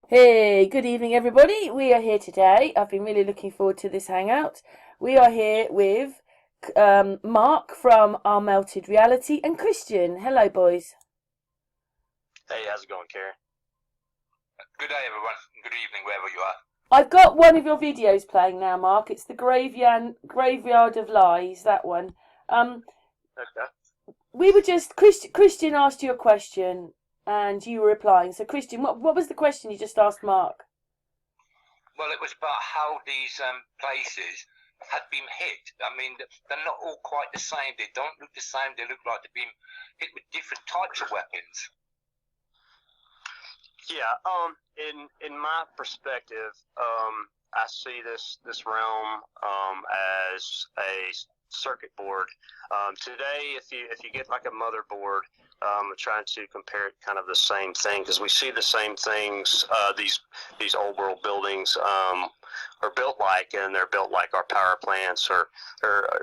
Hey, good evening, everybody. We are here today. I've been really looking forward to this hangout. We are here with Mark from Our Melted Reality and Christian. Hello, boys. Hey, how's it going, Karen? Good day, everyone. Good evening, wherever you are. I've got one of your videos playing now, Mark. It's the Graveyard of Lies. That one. Um, Okay. we were just Christian asked you a question, and you were replying. So, Christian, what was the question you just asked Mark? Well, it was about how these places had been hit. I mean, they're not all quite the same. They don't look the same. They look like they've been hit with different types of weapons. Yeah. In my perspective, I see this realm as a circuit board. Today, if you get like a motherboard, I'm trying to compare it kind of the same thing because we see the same things. These old world buildings are built like, and they're built like our power plants or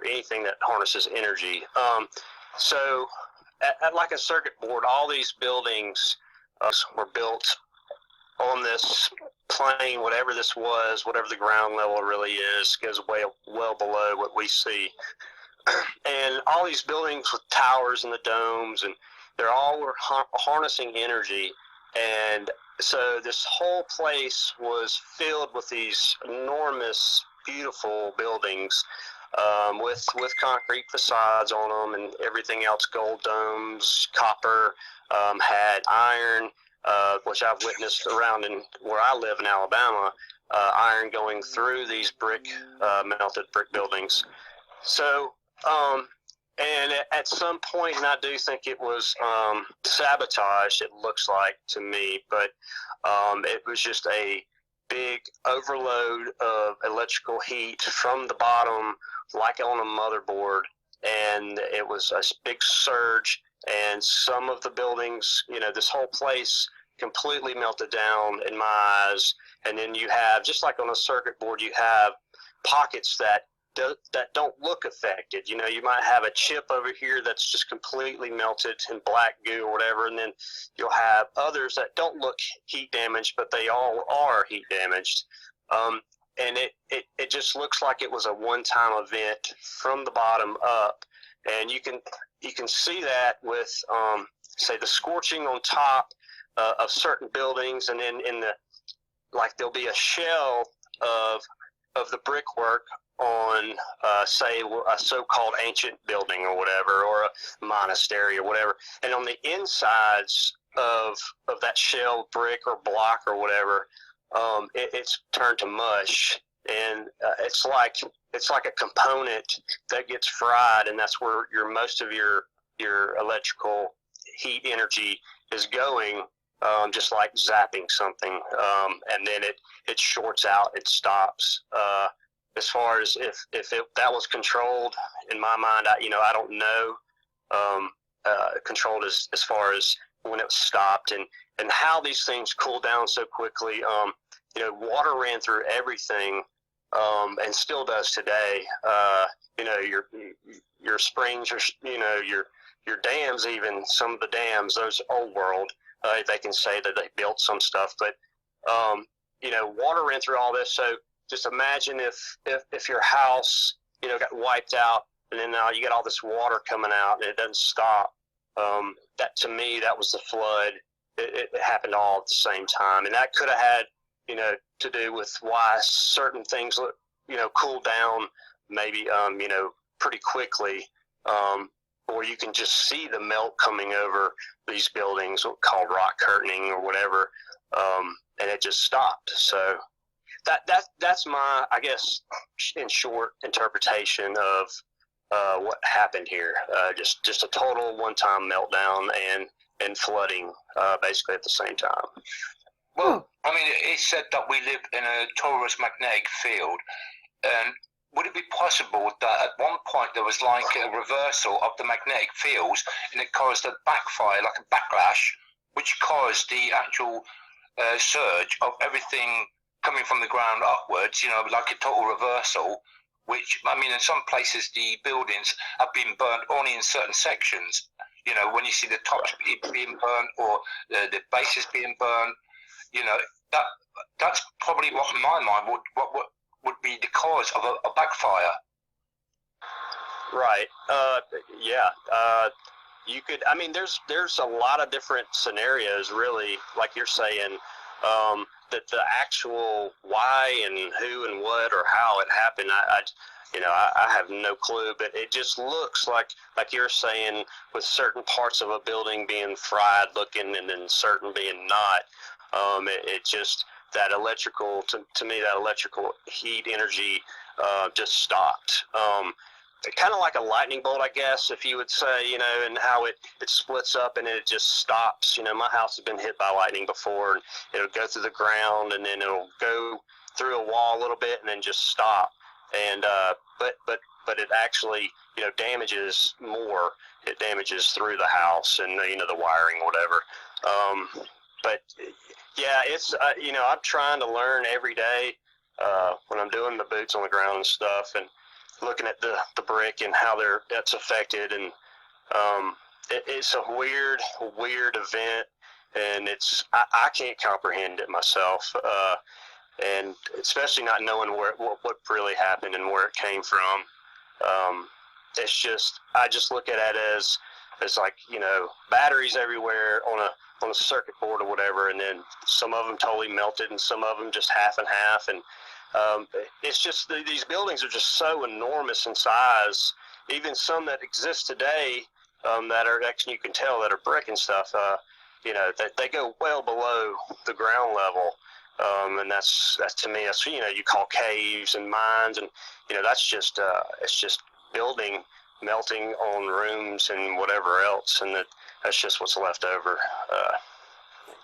anything that harnesses energy. So at like a circuit board, all these buildings were built on this plane, whatever this was, whatever the ground level really is, goes way well below what we see. And all these buildings with towers and the domes, and they're all were harnessing energy. And so this whole place was filled with these enormous, beautiful buildings with concrete facades on them and everything else, gold domes, copper, had iron, which I've witnessed around in where I live in Alabama, iron going through these melted brick buildings. So, and at some point, and I do think it was sabotaged, it looks like to me, but it was just a big overload of electrical heat from the bottom, like on a motherboard, and it was a big surge, and some of the buildings, this whole place completely melted down in my eyes. And then you have, just like on a circuit board, you have pockets that don't look affected. You might have a chip over here that's just completely melted in black goo or whatever, and then you'll have others that don't look heat damaged, but they all are heat damaged. And it just looks like it was a one-time event from the bottom up, and you can see that with say the scorching on top of certain buildings, and then there'll be a shell of the brickwork on say a so-called ancient building or whatever, or a monastery or whatever, and on the insides of that shell brick or block or whatever, it's turned to mush, and it's like a component that gets fried, and that's where most of your electrical heat energy is going, just like zapping something, and then it shorts out, it stops. As far as if that was controlled, in my mind, I don't know, controlled as far as when it was stopped, and how these things cool down so quickly. Water ran through everything, and still does today. Your springs, your dams, even some of the dams, those old world, they can say that they built some stuff, but water ran through all this. So just imagine if your house, got wiped out, and then now you get all this water coming out and it doesn't stop. That, to me, that was the flood. It happened all at the same time, and that could have had, to do with why certain things, cool down maybe, pretty quickly, or you can just see the melt coming over these buildings called rock curtaining or whatever, and it just stopped. So that's my, I guess, in short, interpretation of what happened here. Just a total one-time meltdown and flooding, basically at the same time. Well, I mean, it's said that we live in a torus magnetic field, and would it be possible that at one point there was like a reversal of the magnetic fields, and it caused a backfire, like a backlash, which caused the actual surge of everything coming from the ground upwards, like a total reversal, which, I mean, in some places the buildings have been burned only in certain sections, when you see the tops being burned or the bases being burned, you know, that's probably what in my mind would be the cause of a backfire. Right. Yeah. You could. I mean, there's a lot of different scenarios, really, like you're saying. That the actual why and who and what or how it happened, I have no clue. But it just looks like you're saying, with certain parts of a building being fried looking, and then certain being not. It just, that electrical, to me, that electrical heat energy just stopped. Kind of like a lightning bolt, I guess, if you would say, and how it splits up and it just stops. My house has been hit by lightning before, and it'll go through the ground, and then it'll go through a wall a little bit and then just stop. And but it actually, damages more. It damages through the house and the wiring or whatever. But yeah, it's I'm trying to learn every day when I'm doing the boots on the ground and stuff, and looking at the brick and how that's affected. And it's a weird event, and I can't comprehend it myself, and especially not knowing what really happened and where it came from. It's just, I just look at it as like, batteries everywhere on a circuit board or whatever, and then some of them totally melted and some of them just half and half. And it's just, these buildings are just so enormous in size. Even some that exist today, that are actually, you can tell, that are brick and stuff, that they go well below the ground level. And that's to me, that's, you call caves and mines, and that's just it's just building melting on rooms and whatever else, and that's just what's left over.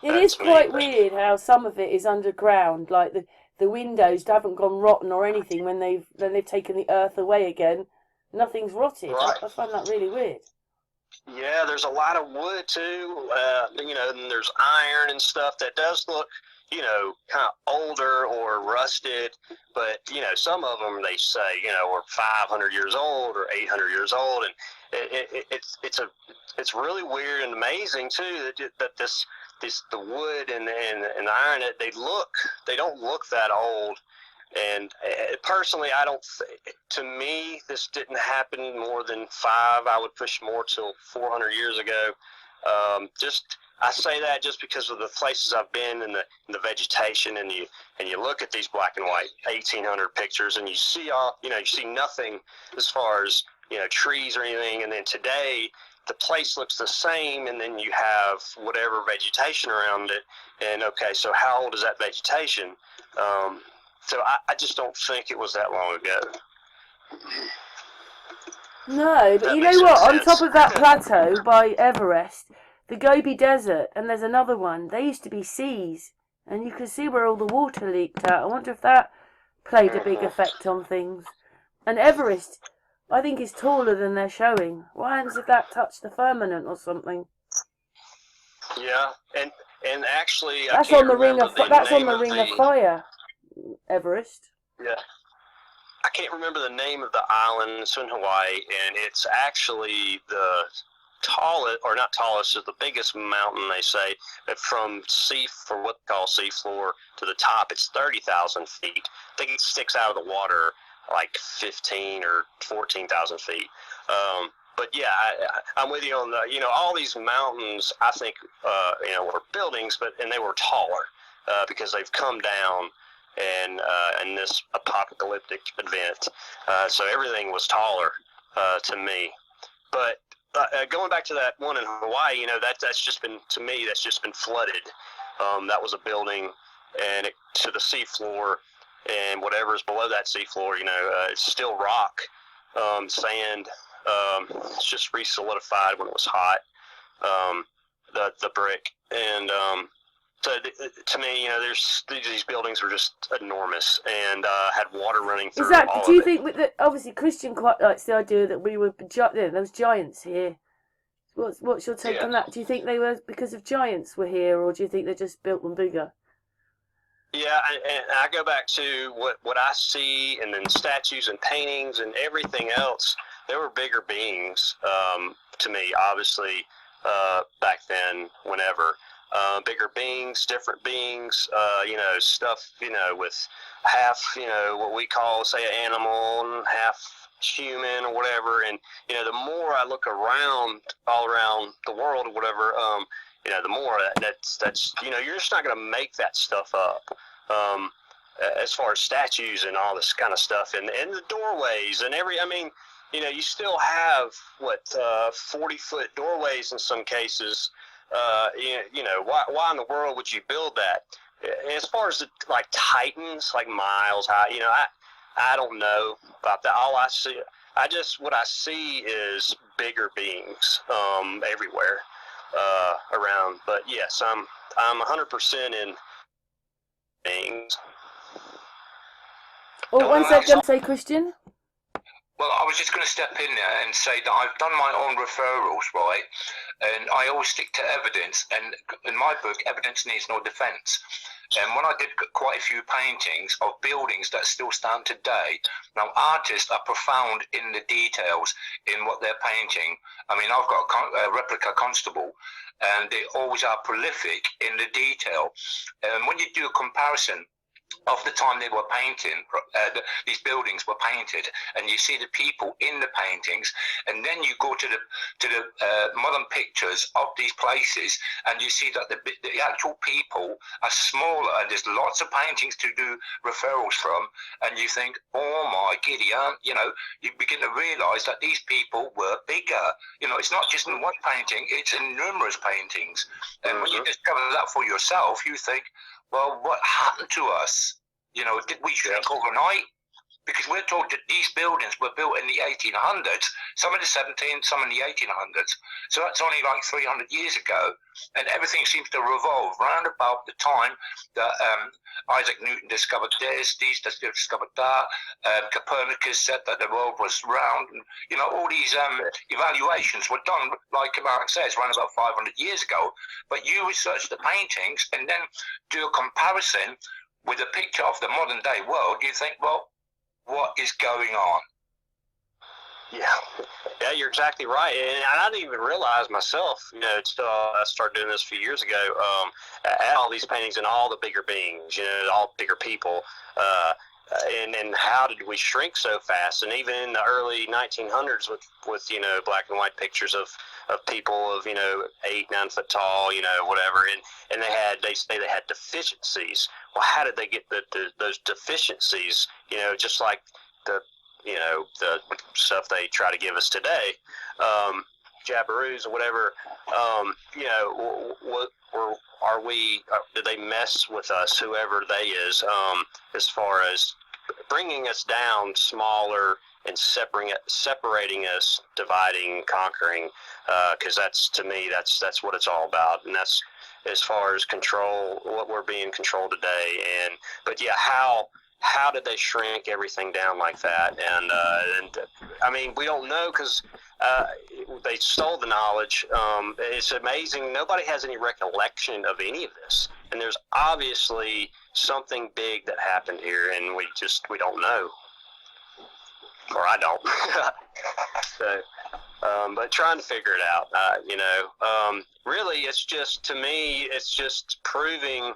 It is quite weird how some of it is underground, like the windows haven't gone rotten or anything when they've taken the earth away again. Nothing's rotted. Right. I find that really weird. Yeah, there's a lot of wood too, and there's iron and stuff that does look, kind of older or rusted, but, some of them, they say, are 500 years old or 800 years old, and it's really weird and amazing too that the wood and the iron, they don't look that old. And personally, to me, this didn't happen more than I would push more till 400 years ago. I say that just because of the places I've been, and the vegetation, and you look at these black and white 1800 pictures, and you see you see nothing as far as, trees or anything. And then today, the place looks the same, and then you have whatever vegetation around it. And okay, so how old is that vegetation? So I just don't think it was that long ago. No, but you know what? On top of that plateau by Everest, the Gobi Desert, and there's another one, they used to be seas, and you can see where all the water leaked out. I wonder if that played a big effect on things. And Everest, I think, is taller than they're showing. What happens if that touched the firmament or something? Yeah, and actually, that's on the ring of fire, Everest. Yeah. I can't remember the name of the island. It's in Hawaii, and it's actually the tallest, or not tallest, is the biggest mountain, they say, that from what they call seafloor to the top, it's 30,000 feet. I think it sticks out of the water like 15 or 14,000 feet. But yeah, I'm with you on all these mountains, I think, were buildings, and they were taller because they've come down and in this apocalyptic event. So everything was taller to me. But going back to that one in Hawaii, that's just been, to me, that's just been flooded. That was a building, and to the seafloor, and whatever's below that seafloor, it's still rock, sand. It's just re-solidified when it was hot, the brick. And so to me, these buildings were just enormous, and had water running through all of it. Do you think, obviously Christian quite likes the idea that there was giants here. What's your take on that? Do you think they were because of giants were here, or do you think they just built them bigger? Yeah, and I go back to what I see, and then statues and paintings and everything else. There were bigger beings to me, obviously, back then, whenever. bigger beings, different beings, stuff, with half, what we call, say, an animal and half human or whatever. And, the more I look around, all around the world or whatever, the more that's you're just not going to make that stuff up. As far as statues and all this kind of stuff, and the doorways and you still have 40-foot doorways in some cases. Why in the world would you build that? As far as like Titans, like miles high, I don't know about that. What I see is bigger beings everywhere around. But yes, I'm 100% in beings. Oh, one second, say Christian. Well, I was just going to step in there and say that I've done my own referrals, right? And I always stick to evidence. And in my book, evidence needs no defense. And when I did quite a few paintings of buildings that still stand today, now artists are profound in the details in what they're painting. I mean, I've got a replica constable, and they always are prolific in the detail. And when you do a comparison of the time they were painting, these buildings were painted, and you see the people in the paintings, and then you go to the modern pictures of these places, and you see that the actual people are smaller, and there's lots of paintings to do referrals from, and you think, oh my giddy aunt, you begin to realize that these people were bigger. It's not just in one painting, it's in numerous paintings. And when you discover that for yourself, you think, well, what happened to us? Did we shrink overnight? Because we're told that these buildings were built in the 1800s, some in the 1700s, some in the 1800s. So that's only like 300 years ago. And everything seems to revolve round about the time that Isaac Newton discovered this, these discovered that. Copernicus said that the world was round. And, all these evaluations were done, like Mark says, around about 500 years ago. But you research the paintings and then do a comparison with a picture of the modern day world. You think, well, what is going on? Yeah, you're exactly right. And I didn't even realize myself, until I started doing this a few years ago, at all these paintings and all the bigger beings, all bigger people, and how did we shrink so fast? And even in the early 1900s with black and white pictures of people of 8-9 foot tall, whatever, and they say they had deficiencies. Well, how did they get those deficiencies? Just like the stuff they try to give us today, jabberoos or whatever. Did they mess with us, whoever they is, as far as bringing us down smaller and separating us, dividing, conquering, because that's, to me, that's what it's all about. And that's as far as control, what we're being controlled today. But yeah, how did they shrink everything down like that? And I mean, we don't know, because they stole the knowledge. It's amazing. Nobody has any recollection of any of this. And there's obviously something big that happened here, and we don't know. Or I don't. So, but trying to figure it out, really, it's just, to me, it's just proving,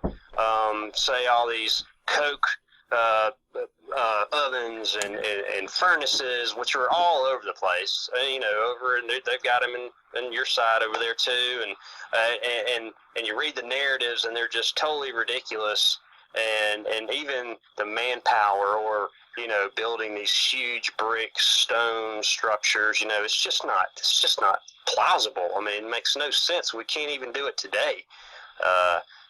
say, all these Coke ovens and furnaces, which are all over the place, over, and they've got them in your side over there too, and you read the narratives, and they're just totally ridiculous, and even the manpower, or building these huge brick stone structures, it's just not plausible. I mean, it makes no sense. We can't even do it today.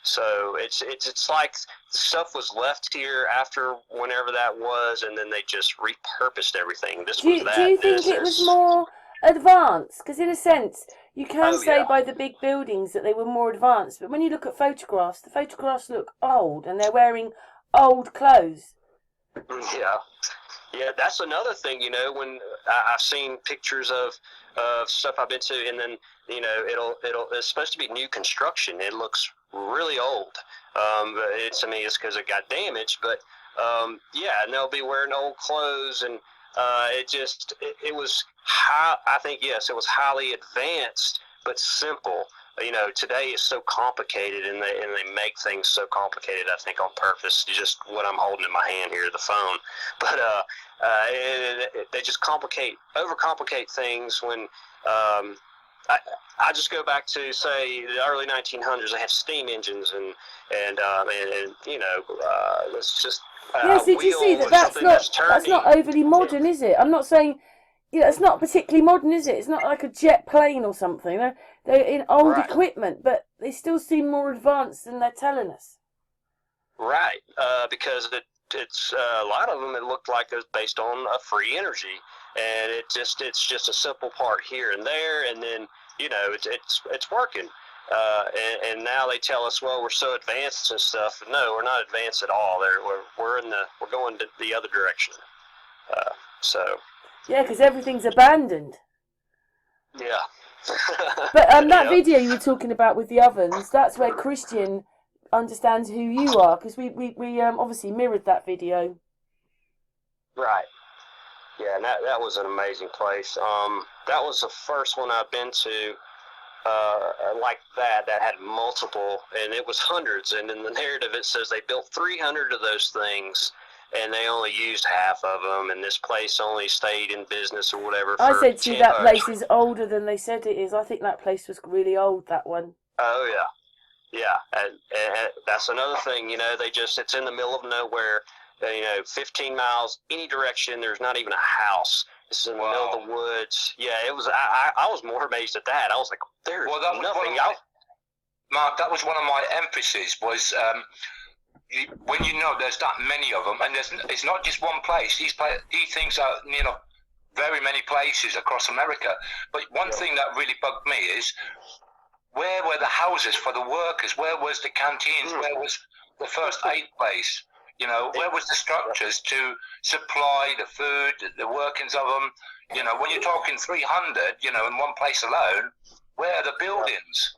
So it's like stuff was left here after whenever that was, and then they just repurposed everything. Do you think it was more advanced? Because in a sense, you can say by the big buildings that they were more advanced, but when you look at photographs, the photographs look old, and they're wearing old clothes. Yeah, that's another thing. When I've seen pictures of stuff I've been to, and then it's supposed to be new construction. It looks really old. To me, it's because it got damaged. But and they'll be wearing old clothes, and it was high. I think, yes, it was highly advanced but simple. today is so complicated, and they make things so complicated, I think, on purpose. Just what I'm holding in my hand here, the phone. But they just overcomplicate things when. I just go back to, say, the early 1900s. They had steam engines, and it's just yes, did you see that? That's not overly modern, is it? I'm not saying, it's not particularly modern, is it? It's not like a jet plane or something. They're in old equipment, but they still seem more advanced than they're telling us. Right, because it's a lot of them. It looked like it was based on a free energy, and it's just a simple part here and there, and then it's working. And now they tell us, well, we're so advanced and stuff. No, we're not advanced at all. We're going to the other direction. Yeah, because everything's abandoned. Yeah. But that video you were talking about with the ovens, that's where Christian understands who you are, because we obviously mirrored that video. Right. Yeah, and that was an amazing place. That was the first one I've been to like that had multiple, and it was hundreds. And in the narrative, it says they built 300 of those things, and they only used half of them, and this place only stayed in business or whatever. I said to you that place is older than they said it is. I think that place was really old, that one. Oh, yeah. Yeah, and that's another thing, it's in the middle of nowhere, 15 miles, any direction, there's not even a house. It's in the middle of the woods. Yeah, it was, I was more amazed at that. I was like, there's nothing. Mark, that was one of my emphases was, when there's that many of them, and it's not just one place. These things are, very many places across America. But one thing that really bugged me is, where were the houses for the workers? Where was the canteens? Where was the first aid place? Where was the structures to supply the food, the workings of them? When you're talking 300, in one place alone, where are the buildings?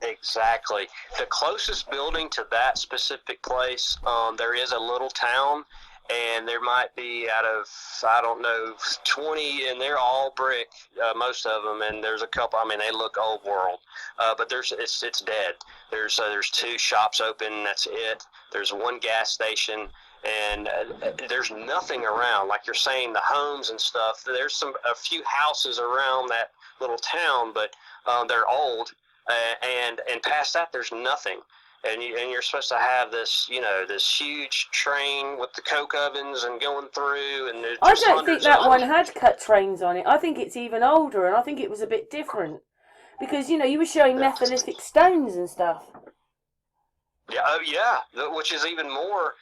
Exactly. The closest building to that specific place, there is a little town, and there might be out of, 20, and they're all brick, most of them, and there's a couple, they look old world, but it's dead. There's 2 shops open, that's it. There's 1 gas station, and there's nothing around. Like you're saying, the homes and stuff, there's a few houses around that little town, but they're old, and past that, there's nothing. And you're supposed to have this, this huge train with the coke ovens and going through, and there's just I don't think that one had cut trains on it. I think it's even older, and I think it was a bit different. Because, you were showing methylitic stones and stuff. Yeah, which is even more,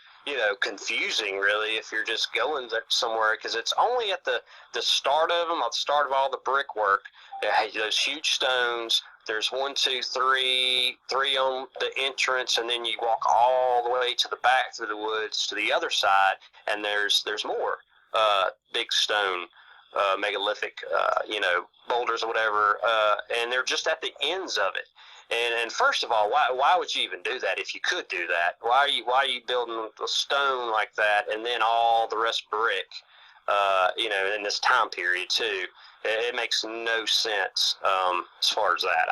confusing, really, if you're just going somewhere, because it's only at the start of them, at the start of all the brickwork, those huge stones. There's 1, 2, 3 on the entrance, and then you walk all the way to the back through the woods to the other side, and there's more big stone, megalithic, boulders or whatever, and they're just at the ends of it. And first of all, why would you even do that if you could do that? Why are you building a stone like that and then all the rest brick? In this time period too. It makes no sense as far as that.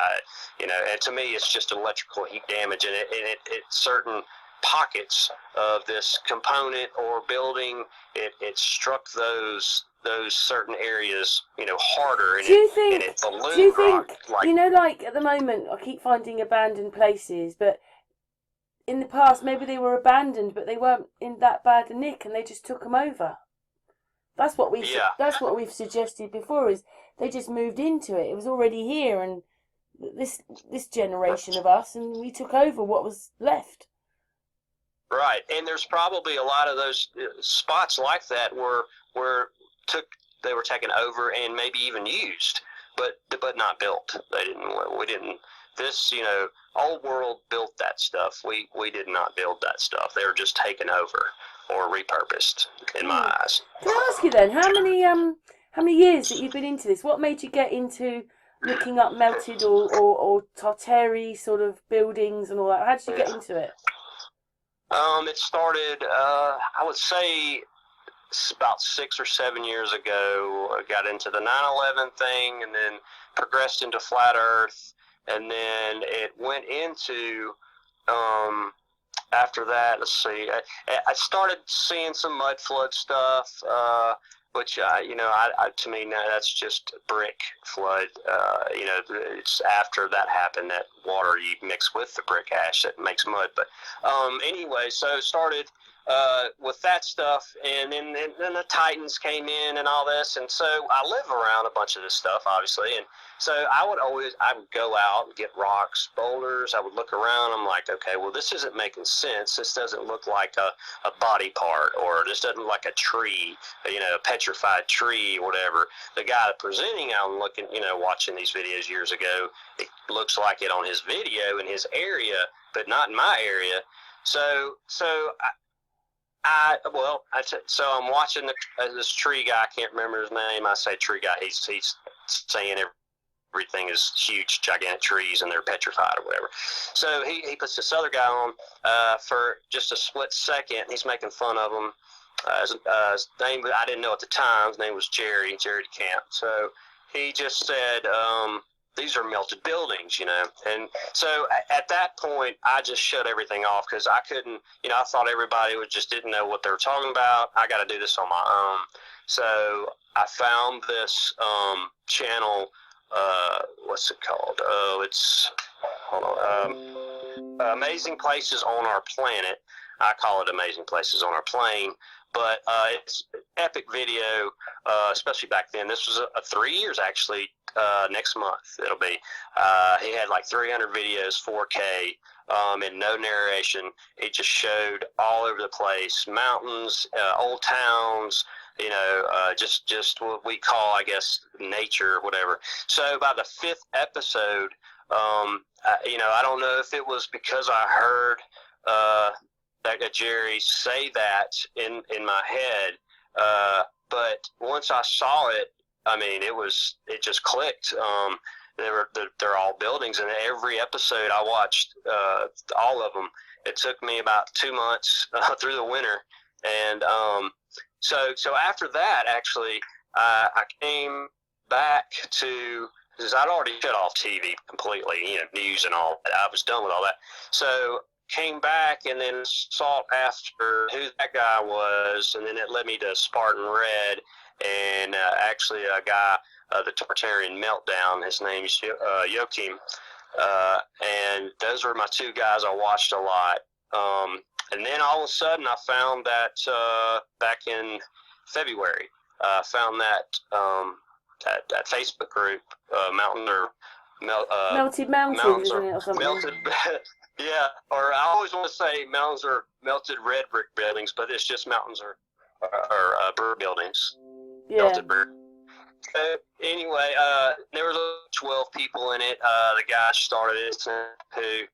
And to me, it's just electrical heat damage, and it certain pockets of this component or building, it struck those certain areas, harder. And do you think? Like, at the moment, I keep finding abandoned places, but in the past, maybe they were abandoned, but they weren't in that bad a nick, and they just took them over. That's what we've suggested before. Is they just moved into it. It was already here, and this generation of us, and we took over what was left. Right, and there's probably a lot of those spots like that they were taken over and maybe even used, but not built. We didn't. This, old world built that stuff. We did not build that stuff. They were just taken over or repurposed, in my eyes. Can I ask you then, how many years that you've been into this? What made you get into looking up melted or Tartary sort of buildings and all that? How did you get into it? It started, I would say, about 6 or 7 years ago. I got into the 9/11 thing, and then progressed into flat Earth, and then it went into after that. Let's see, I started seeing some mud flood stuff, which to me now that's just brick flood. It's after that happened that water you mix with the brick ash that makes mud. But anyway, so started with that stuff, and then the Titans came in and all this, and so I live around a bunch of this stuff, obviously, and so I would go out and get rocks, boulders. I would look around. I'm like, okay, well, this isn't making sense. This doesn't look like a body part, or this doesn't look like a tree, a petrified tree or whatever. The guy presenting, I'm looking, watching these videos years ago, it looks like it on his video in his area, but not in my area. So I'm watching this tree guy. I can't remember his name. I say tree guy. He's saying everything is huge, gigantic trees, and they're petrified or whatever. So he puts this other guy on for just a split second. He's making fun of him. His name, I didn't know at the time. His name was Jerry Camp. So he just said, these are melted buildings, And so at that point, I just shut everything off because I couldn't, I thought everybody didn't know what they were talking about. I got to do this on my own. So I found this channel. What's it called? Hold on. Amazing Places on Our Planet. I call it Amazing Places on Our Plane. But it's epic video, especially back then. This was 3 years, actually. Next month it'll be. He had like 300 videos, 4K, and no narration. It just showed all over the place, mountains, old towns, just what we call, I guess, nature or whatever. So by the 5th episode, I don't know if it was because I heard that Jerry say that in my head, but once I saw it, I mean, it just clicked. They're all buildings, and every episode I watched, all of them. It took me about 2 months through the winter, and so after that, actually, I came back to, because I'd already shut off TV completely, news and all that. I was done with all that. So came back and then sought after who that guy was, and then it led me to Spartan Red, and actually a guy, the Tartarian Meltdown, his name's Joachim, and those were my two guys I watched a lot. And then all of a sudden I found that back in February, I found that Facebook group, Melted Mountains, isn't it, or something? Melted, yeah, or I always want to say mountains are melted red brick buildings, but it's just mountains are brick buildings. Yeah. Melted brick. Anyway, there was 12 people in it. The guy started it, who,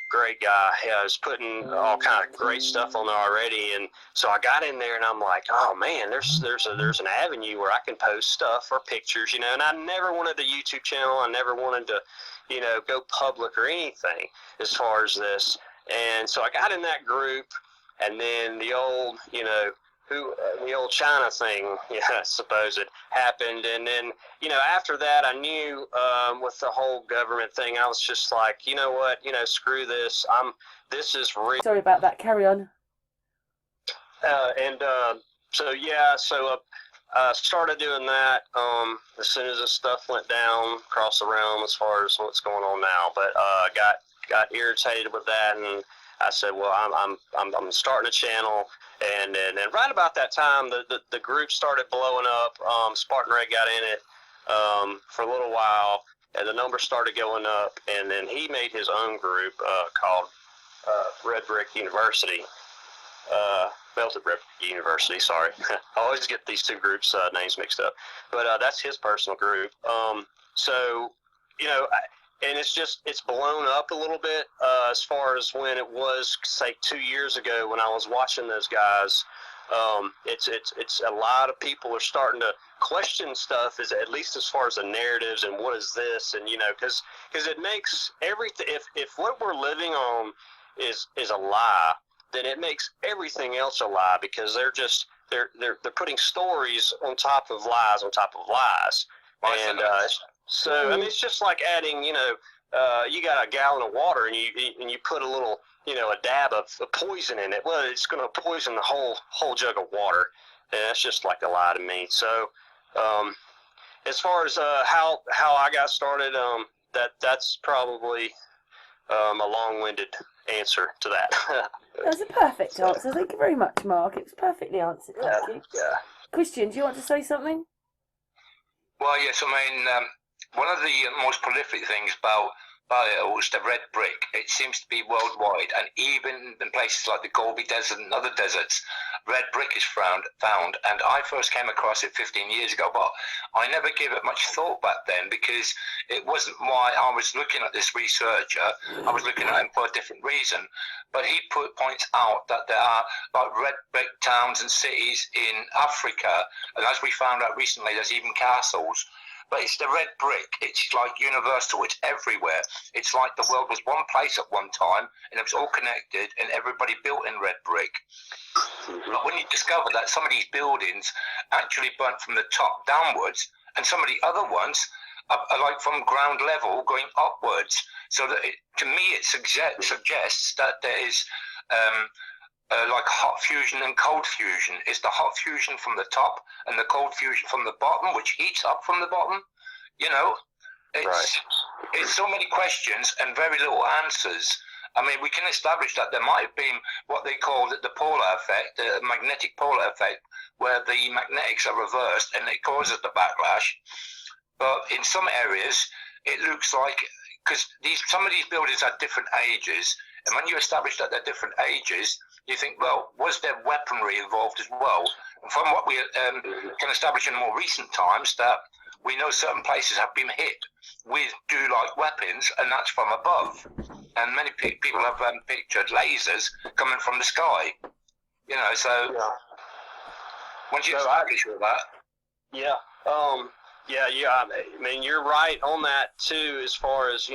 great guy. I was putting all kind of great stuff on there already, and so I got in there and I'm like, oh man, there's an avenue where I can post stuff or pictures, and I never wanted a YouTube channel. I never wanted to, go public or anything as far as this. And so I got in that group, and then the old, the old China thing, I suppose it happened. And then, after that, I knew with the whole government thing, I was just like, you know what, screw this. This is real. Sorry about that. Carry on. So started doing that as soon as this stuff went down across the realm as far as what's going on now. But got irritated with that, and I said, well, I'm starting a channel. And then right about that time, the group started blowing up. Spartan Red got in it for a little while, and the numbers started going up. And then he made his own group called Red Brick University. Melted Brick University, sorry. I always get these two groups' names mixed up. But that's his personal group. And it's blown up a little bit as far as when it was, say, 2 years ago when I was watching those guys. It's a lot of people are starting to question stuff, at least as far as the narratives and what is this, and because it makes everything. If what we're living on is a lie, then it makes everything else a lie, because they're putting stories on top of lies on top of lies. So, I mean, it's just like adding, you got a gallon of water and you put a little, a dab of poison in it. Well, it's going to poison the whole jug of water, and that's just like a lie to me. So, as far as how I got started, that's probably a long-winded answer to that. That was a perfect answer. Thank you very much, Mark. It was perfectly answered. Thank you. Yeah. Christian, do you want to say something? Well, yes, I mean, one of the most prolific things about it is the red brick. It seems to be worldwide, and even in places like the Gobi Desert and other deserts, red brick is found. And I first came across it 15 years ago, but I never gave it much thought back then because it wasn't why I was looking at this researcher. I was looking at him for a different reason. But he points out that there are like red brick towns and cities in Africa, and as we found out recently, there's even castles. But it's the red brick. It's like universal. It's everywhere. It's like the world was one place at one time, and it was all connected, and everybody built in red brick. But when you discover that some of these buildings actually burnt from the top downwards, and some of the other ones are like from ground level going upwards, so that to me it suggests that there is like hot fusion and cold fusion. Is the hot fusion from the top and the cold fusion from the bottom, which heats up from the bottom? It's so many questions and very little answers. I mean, we can establish that there might have been what they call the polar effect, the magnetic polar effect, where the magnetics are reversed and it causes the backlash. But in some areas, it looks like, because some of these buildings are different ages, and when you establish that they're different ages, you think, well, was there weaponry involved as well? And from what we can establish in more recent times, that we know certain places have been hit with like weapons, and that's from above. And many people have pictured lasers coming from the sky. So once you establish all that. Yeah. I mean, you're right on that too, as far as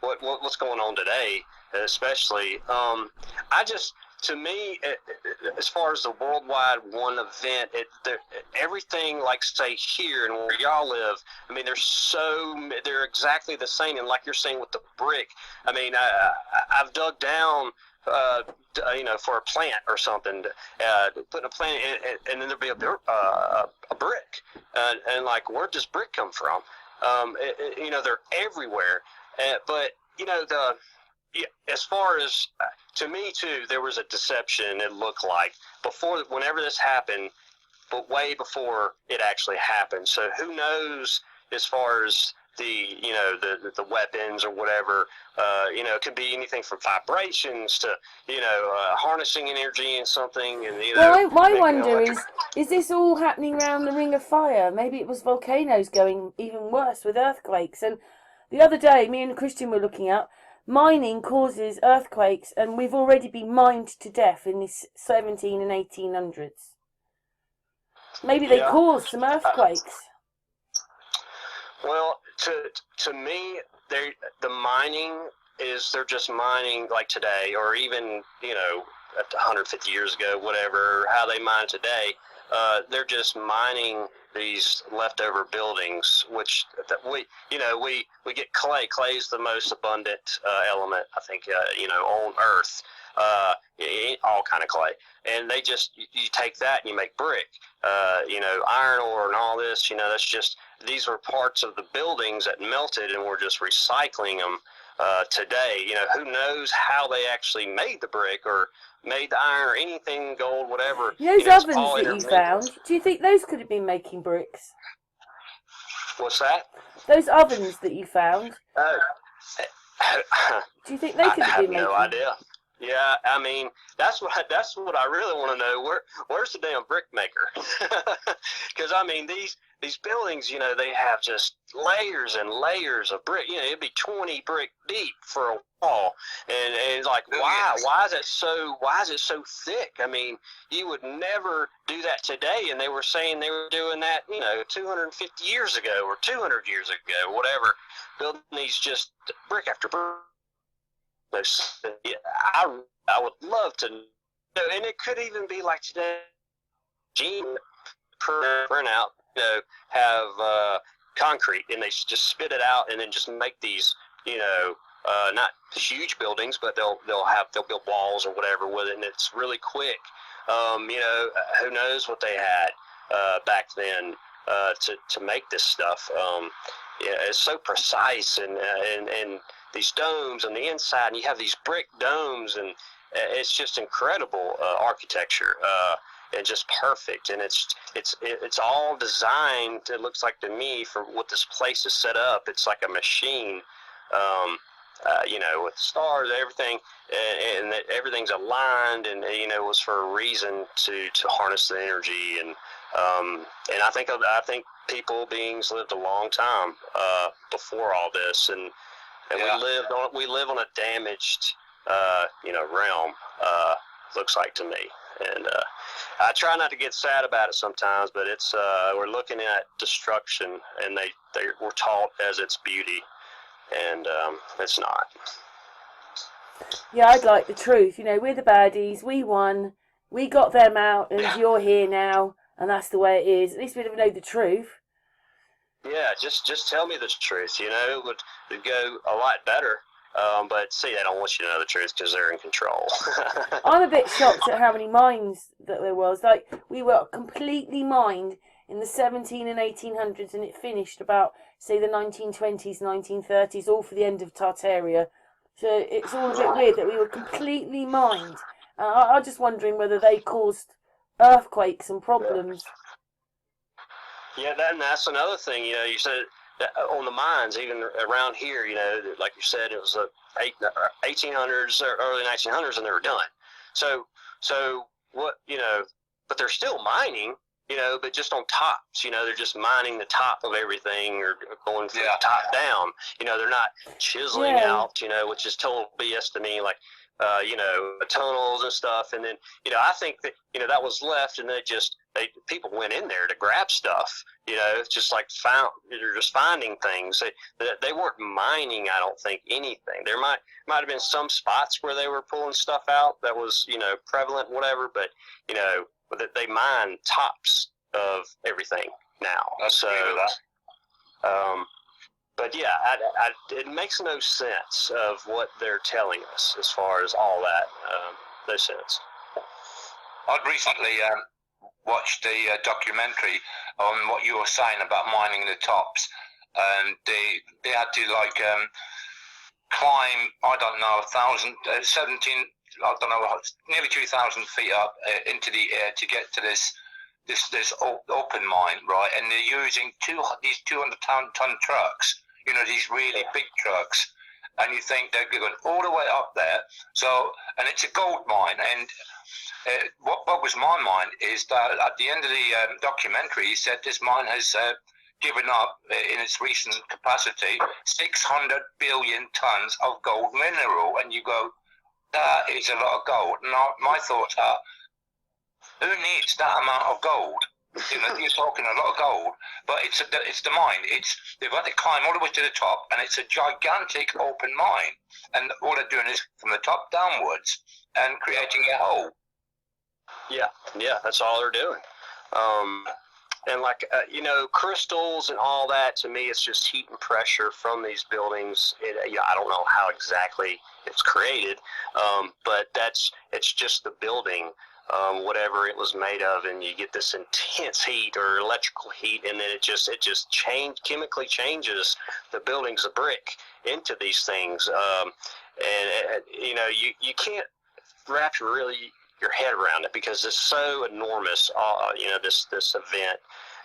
what's going on today, especially. To me, as far as the worldwide one event, everything, like say here and where y'all live, I mean, they're exactly the same. And like you're saying with the brick, I mean, I've dug down, for a plant or something, putting a plant in, and then there'll be a brick, and like, where'd this brick come from? They're everywhere, but as far as, to me too, there was a deception, it looked like, whenever this happened, but way before it actually happened. So who knows, as far as the weapons or whatever, it could be anything from vibrations to, harnessing energy in something. And, well, my wonder is this all happening around the Ring of Fire? Maybe it was volcanoes going even worse with earthquakes. And the other day, me and Christian were looking at, mining causes earthquakes, and we've already been mined to death in the 17 and 1800s. Maybe they caused some earthquakes. Well, to me, the mining they're just mining like today, or even 150 years ago, whatever, how they mine today. They're just mining these leftover buildings, which we get clay. Clay is the most abundant element, I think, on Earth. All kind of clay, and you take that and you make brick. Iron ore and all this. These were parts of the buildings that melted, and we're just recycling them today. Who knows how they actually made the brick or made the iron or anything, gold, whatever. Those ovens that you found, do you think those could have been making bricks? What's that? Those ovens that you found. Do you think they could have been making? I have no idea. Yeah, I mean, that's what I really want to know. Where's the damn brick maker? Because I mean, these buildings, they have just layers and layers of brick. It'd be 20 brick deep for a wall, and it's like, why is it so thick? I mean, you would never do that today, and they were saying they were doing that, 250 years ago or 200 years ago, whatever, building these just brick after brick. I would love to know, and it could even be like today, gene print out, have concrete, and they just spit it out and then just make these not huge buildings, but they'll build walls or whatever with it, and it's really quick. Who knows what they had back then to make this stuff. It's so precise, and these domes on the inside, and you have these brick domes, and it's just incredible architecture. And just perfect, and it's all designed. It looks like to me for what this place is set up. It's like a machine, with stars, everything, and that everything's aligned, and it was for a reason to harness the energy, and I think beings lived a long time before all this, and we live on a damaged realm. Looks like to me. And I try not to get sad about it sometimes, but it's we're looking at destruction, and we're taught as its beauty, and it's not. Yeah, I'd like the truth. We're the baddies. We won. We got them out, and you're here now, and that's the way it is. At least we know the truth. Yeah, just tell me the truth. It would go a lot better. But see, they don't want you to know the truth because they're in control. I'm a bit shocked at how many mines that there was. Like, we were completely mined in the 17 and 1800s, and it finished about, say, the 1920s, 1930s, all for the end of Tartaria. So it's all a bit weird that we were completely mined. I'm just wondering whether they caused earthquakes and problems. Yeah, that's another thing. You said on the mines, even around here, like you said, it was the 1800s or early 1900s, and they were done. So what, but they're still mining, but just on tops. They're just mining the top of everything, or going from the top down. They're not chiseling out, which is total BS to me. Like, tunnels and stuff, and then I think that that was left, and people went in there to grab stuff. Just like they're just finding things. They weren't mining. I don't think anything. There might have been some spots where they were pulling stuff out that was prevalent, whatever. But they mine tops of everything now. But yeah, it makes no sense of what they're telling us as far as all that. No sense. I'd recently watched the documentary on what you were saying about mining the tops, and they had to climb, I don't know, 17, I don't know, nearly 2,000 feet up into the air to get to this open mine, right? And they're using these 200-ton trucks. These really big trucks, and you think they're going all the way up there. So, and it's a gold mine. And what boggles my mind is that at the end of the documentary, he said this mine has given up in its recent capacity 600 billion tons of gold mineral. And you go, that is a lot of gold. Now, my thoughts are, who needs that amount of gold? You're talking a lot of gold, but it's the mine. They've had to climb all the way to the top, and it's a gigantic open mine. And all they're doing is from the top downwards and creating a hole. Yeah, that's all they're doing. And crystals and all that, to me, it's just heat and pressure from these buildings. I don't know how exactly it's created, but it's just the building. Whatever it was made of, and you get this intense heat or electrical heat, and then it just chemically changes the buildings of brick into these things. You can't wrap your head around it because it's so enormous. This event,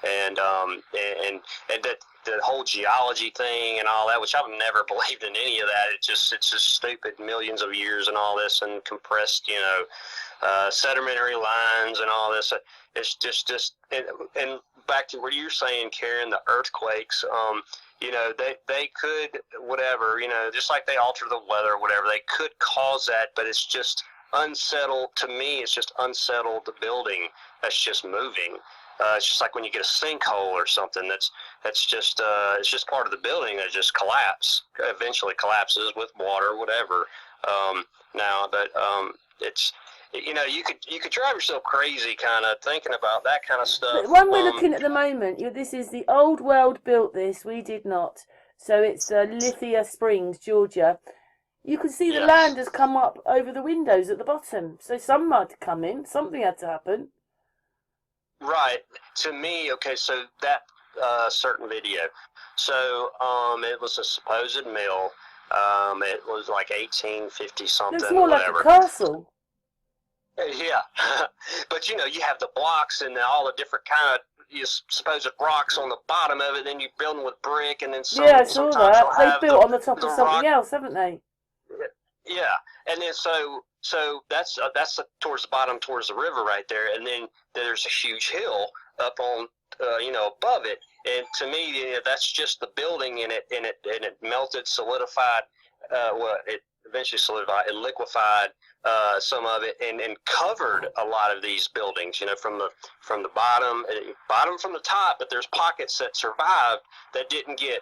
and that the whole geology thing and all that, which I've never believed in any of that. It's just stupid, millions of years and all this, and compressed, sedimentary lines and all this. It's just and back to what you're saying, Karen, the earthquakes. They could, whatever, just like they alter the weather or whatever, they could cause that, but it's just unsettled. To me, it's just unsettled the building that's just moving. It's just like when you get a sinkhole or something that's just it's just part of the building that just eventually collapses with water or whatever. It's you could drive yourself crazy kind of thinking about that kind of stuff. The one we're looking at the moment, this is the old world built this. We did not. So it's Lithia Springs, Georgia. You can see the Yes. land has come up over the windows at the bottom. So some mud had come in. Something had to happen. Right. To me, okay, so that certain video. So it was a supposed mill. It was like 1850 something. Looks more whatever. like a castle. Yeah, but you know, you have the blocks and all the different kind of supposed rocks on the bottom of it. Then you're building with brick, and then Yeah, I saw sometimes that. you'll They have built on the top the of something rock. else, haven't they? Yeah, and then so that's towards the bottom, towards the river right there, and then there's a huge hill up on above it. And to me, that's just the building, and it melted, solidified. It eventually solidified, it liquefied some of it, and covered a lot of these buildings. From the bottom from the top, but there's pockets that survived that didn't get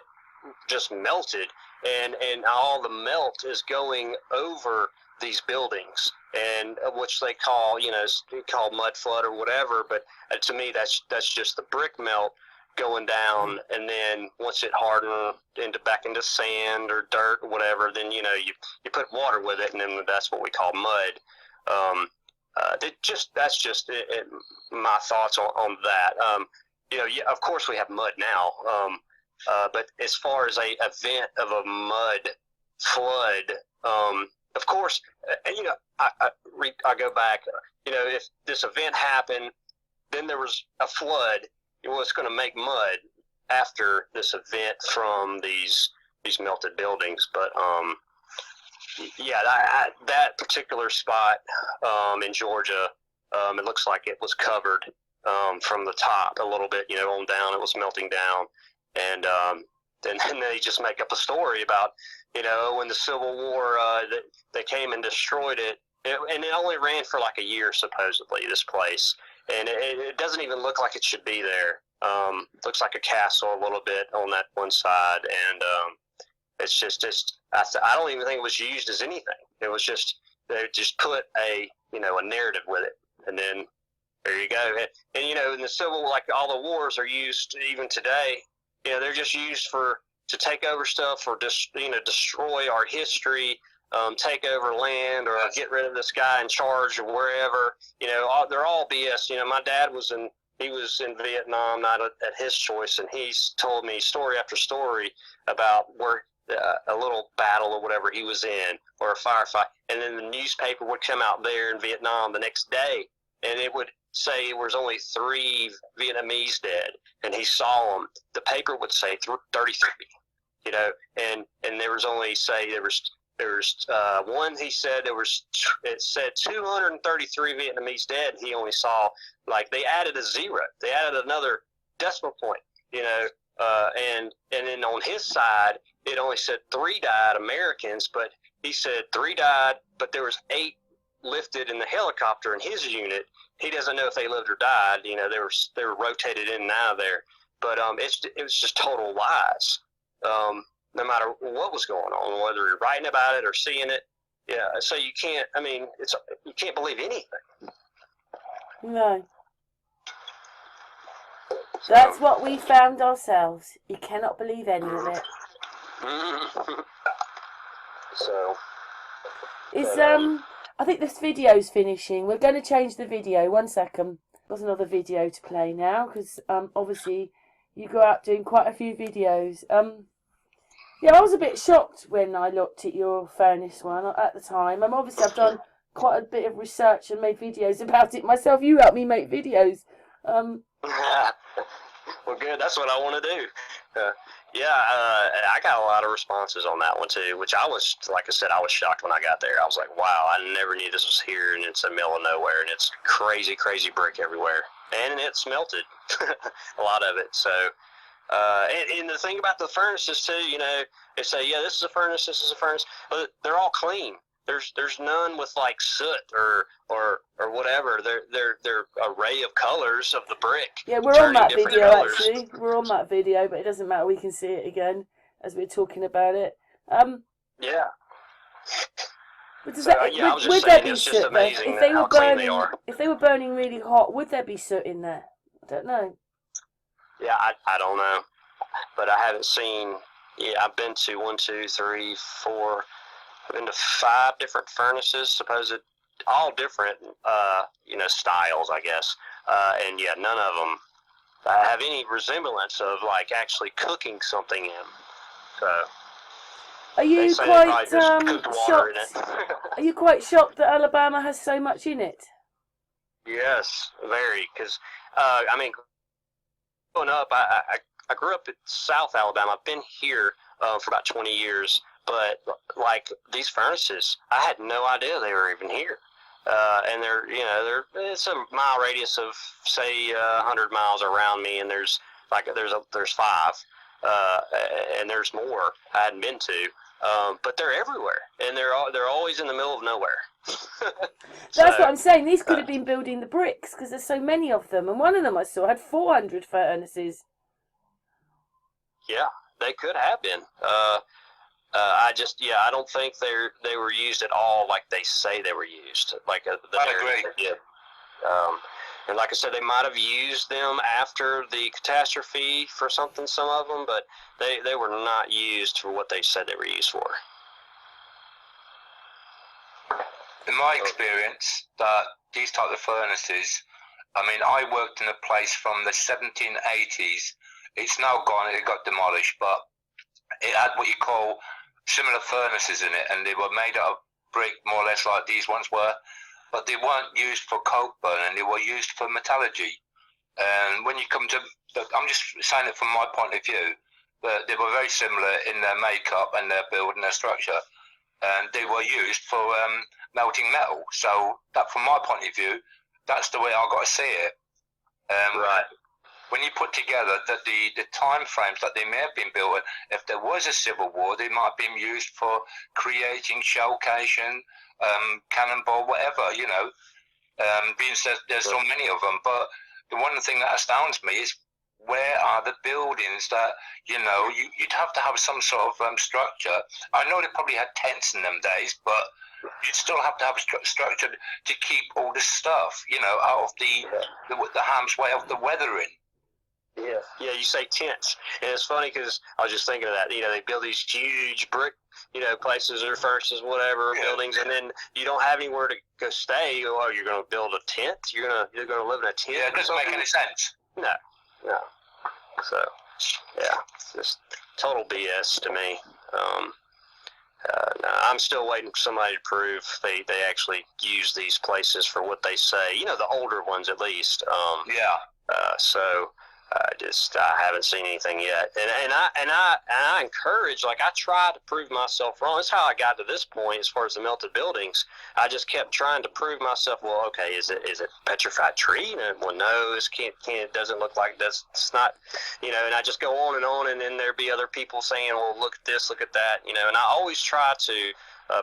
just melted, and all the melt is going over these buildings, and which they call mud flood or whatever. But to me, that's just the brick melt going down, and then once it hardened back into sand or dirt or whatever, then you put water with it, and then that's what we call mud. That's just my thoughts on that. Yeah, of course we have mud now, but as far as a event of a mud flood, of course, I go back. If this event happened, then there was a flood. Well, it's going to make mud after this event from these melted buildings. But yeah, that particular spot in Georgia, it looks like it was covered from the top a little bit, on down. It was melting down, and then they just make up a story about when the Civil War they came and destroyed it, and it only ran for like a year supposedly, this place. And it doesn't even look like it should be there. Looks like a castle a little bit on that one side, and I don't even think it was used as anything. It was just they just put a narrative with it, and then there you go. And in the Civil, like all the wars are used even today. They're just used to take over stuff, or destroy our history. Take over land, or get rid of this guy in charge, or wherever. They're all BS. My dad was in Vietnam, not at his choice, and he's told me story after story about where a little battle or whatever he was in, or a firefight, and then the newspaper would come out there in Vietnam the next day, and it would say it was only 3 Vietnamese dead, and he saw them. The paper would say 33, and there was only there's one, he said it said 233 Vietnamese dead. He only saw, like, they added a 0. They added another decimal point, and then on his side, it only said 3 died, Americans, but he said 3 died, but there was 8 lifted in the helicopter in his unit. He doesn't know if they lived or died. They were rotated in and out of there, but it was just total lies. No matter what was going on, whether you're writing about it or seeing it. Yeah, so you can't believe anything. No. That's what we found ourselves. You cannot believe any of it. So It's I think this video's finishing. We're going to change the video. 1 second. There's another video to play now, because obviously you go out doing quite a few videos. Yeah, I was a bit shocked when I looked at your furnace one at the time. Obviously I've done quite a bit of research and made videos about it myself. You helped me make videos. Well, good. That's what I want to do. I got a lot of responses on that one too, which I was, like I said, I was shocked when I got there. I was like, wow, I never knew this was here, and it's a middle of nowhere, and it's crazy, crazy brick everywhere, and it's melted, a lot of it. So, and the thing about the furnaces too, they say, yeah, this is a furnace, this is a furnace, but they're all clean. There's none with like soot or whatever. They're array of colors of the brick. Yeah, we're on that video colors. Actually. We're on that video, but it doesn't matter. We can see it again as we're talking about it. Yeah. But would there be soot there? If they were burning, if they were burning really hot, would there be soot in there? I don't know. Yeah, I don't know, but I haven't seen Yeah, I've been to 1, 2, 3, 4. I've been to 5 different furnaces, supposed all different, styles, I guess. And yeah, none of them have any resemblance of like actually cooking something in. So Are they you say they quite probably just cooked water in shocked? it. Are you quite shocked that Alabama has so much in it? Yes, very. Because growing up, I grew up in South Alabama. I've been here for about 20 years, but like these furnaces, I had no idea they were even here. And it's a mile radius of say 100 miles around me, and there's 5, and there's more I hadn't been to. But they're everywhere, and they're always in the middle of nowhere. That's what I'm saying. These could have been building the bricks because there's so many of them, and one of them I saw had 400 furnaces. Yeah, they could have been. I don't think they were used at all like they say they were used. Like I agree. Yeah. And like I said, they might have used them after the catastrophe for something, some of them, but they were not used for what they said they were used for. In my experience, that these type of furnaces, I mean, I worked in a place from the 1780s. It's now gone, it got demolished, but it had what you call similar furnaces in it, and they were made out of brick, more or less like these ones were, but they weren't used for coke burning, they were used for metallurgy. And when you come to, I'm just saying it from my point of view, but they were very similar in their makeup and their build and their structure, and they were used for melting metal. So that, from my point of view, that's the way I got to see it. Right. When you put together that the time frames that they may have been built, if there was a civil war, they might have been used for creating shell casing, cannonball, whatever, being said there's so many of them. But the one thing that astounds me is, where are the buildings that, you'd have to have some sort of structure. I know they probably had tents in them days, but you'd still have to have a structure to keep all this stuff, out of the harm's way of the weathering. Yeah, you say tents, and it's funny because I was just thinking of that. They build these huge brick, places or furnaces, whatever, buildings, and then you don't have anywhere to go stay. Oh, you're going to build a tent? You're gonna live in a tent? Yeah, it doesn't make any sense. No. So, yeah, it's just total BS to me. No, I'm still waiting for somebody to prove they actually use these places for what they say. The older ones at least. So I haven't seen anything yet. And I encourage, like, I try to prove myself wrong. That's how I got to this point as far as the melted buildings. I just kept trying to prove myself. Well, okay, is it petrified tree? Well, no, this it doesn't look like this. It's not, and I just go on, and then there'd be other people saying, well, look at this, look at that, and I always try to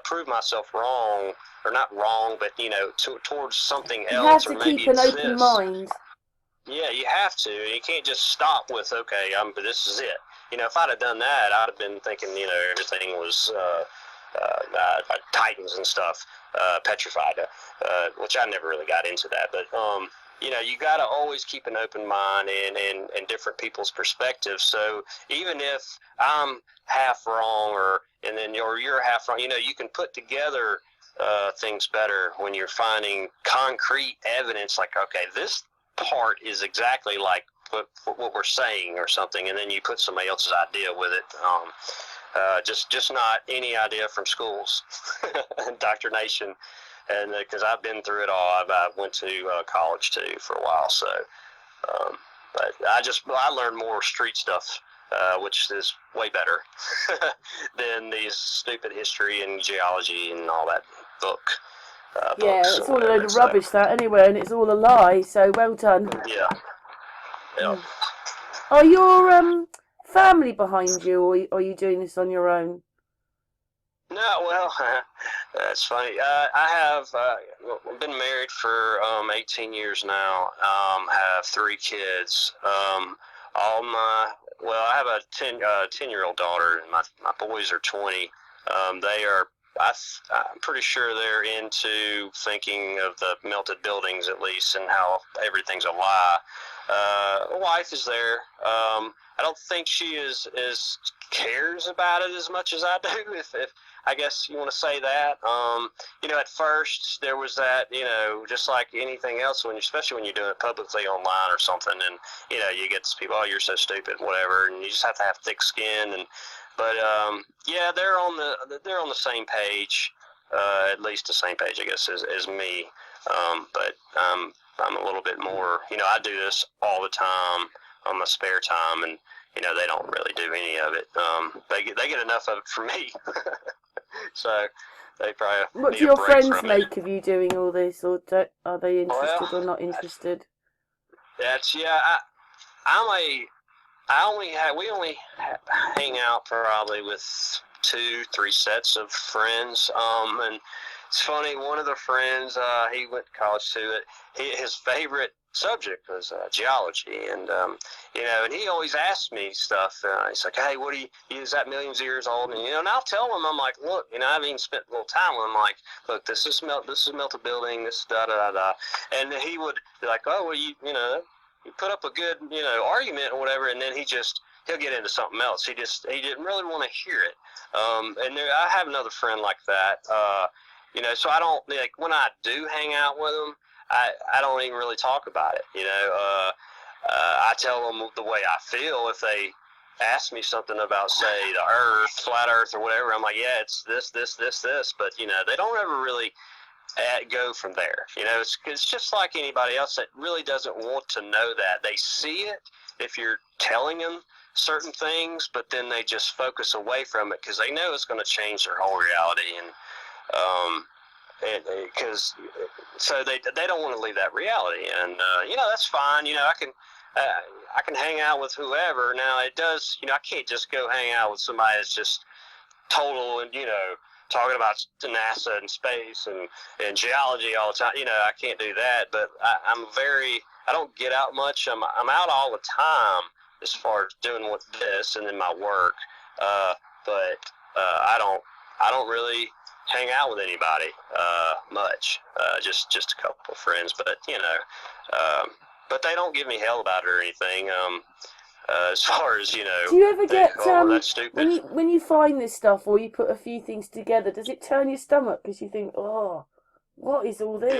prove myself wrong, or not wrong, but towards something else. You have to keep an open mind. Yeah, you have to. You can't just stop with, okay, this is it. If I'd have done that, I'd have been thinking, everything was Titans and stuff, petrified, which I never really got into that. But, you got to always keep an open mind and different people's perspectives. So even if I'm half wrong and then you're half wrong, you can put together things better when you're finding concrete evidence like, okay, this part is exactly like what we're saying or something, and then you put somebody else's idea with it. Just not any idea from schools, indoctrination, and because I've been through it all. I went to college too for a while, so but I learned more street stuff, which is way better than these stupid history and geology and all that book. Yeah, it's all a load of rubbish, that, anyway, and it's all a lie, so well done. Yeah. Are your family behind you, or are you doing this on your own? No, well, that's funny. I have been married for 18 years now. Have 3 kids. I have a 10-year-old daughter, and my boys are 20. I'm pretty sure they're into thinking of the melted buildings, at least, and how everything's a lie. wife is there. I don't think she cares about it as much as I do. If I guess you want to say that. At first there was that, just like anything else, especially when you're doing it publicly online or something, and you get these people, oh, you're so stupid, whatever, and you just have to have thick skin. But they're on the same page, at least the same page, I guess, as me. But I'm a little bit more, I do this all the time on my spare time, and they don't really do any of it. They get enough of it from me. So they probably. What do your friends make of you doing all this, or are they interested or not interested? We only hang out probably with 2-3 sets of friends. And it's funny, one of the friends, he went to college too. His favorite subject was geology, and and he always asks me stuff. He's like, "Hey, what do you is that millions of years old?" And I'll tell him, I'm like, "Look, I've even spent a little time with him. Like, look, this is melted building, this da da da," and he would be like, "Oh, well, you put up a good argument or whatever," and then he'll get into something else. He didn't really want to hear it. I have another friend like that. So I don't, like, when I do hang out with them, I don't even really talk about it. I tell them the way I feel. If they ask me something about, say, the Earth, flat Earth, or whatever, I'm like, yeah, it's this. But they don't ever really go from there. It's just like anybody else that really doesn't want to know that. They see it if you're telling them certain things, but then they just focus away from it because they know it's going to change their whole reality, and because so they don't want to leave that reality, and that's fine. I can hang out with whoever. Now it does, I can't just go hang out with somebody that's just total and talking about NASA and space and geology all the time. I can't do that. But I don't get out much. I'm out all the time as far as doing this and then my work. But I don't really hang out with anybody much. Just a couple of friends, but but they don't give me hell about it or anything. As far as do you ever get that's stupid. when you find this stuff, or you put a few things together, does it turn your stomach because you think, oh, what is all this?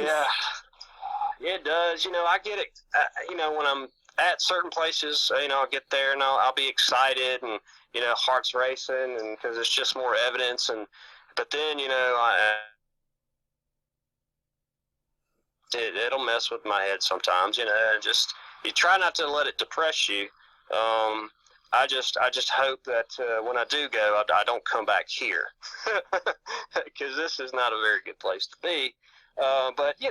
Yeah, it does. I get it. When I'm at certain places, I'll get there and I'll be excited and heart's racing, and because it's just more evidence. But then it'll mess with my head sometimes. Just you try not to let it depress you. I just hope that when I do go, I don't come back here, because this is not a very good place to be. But you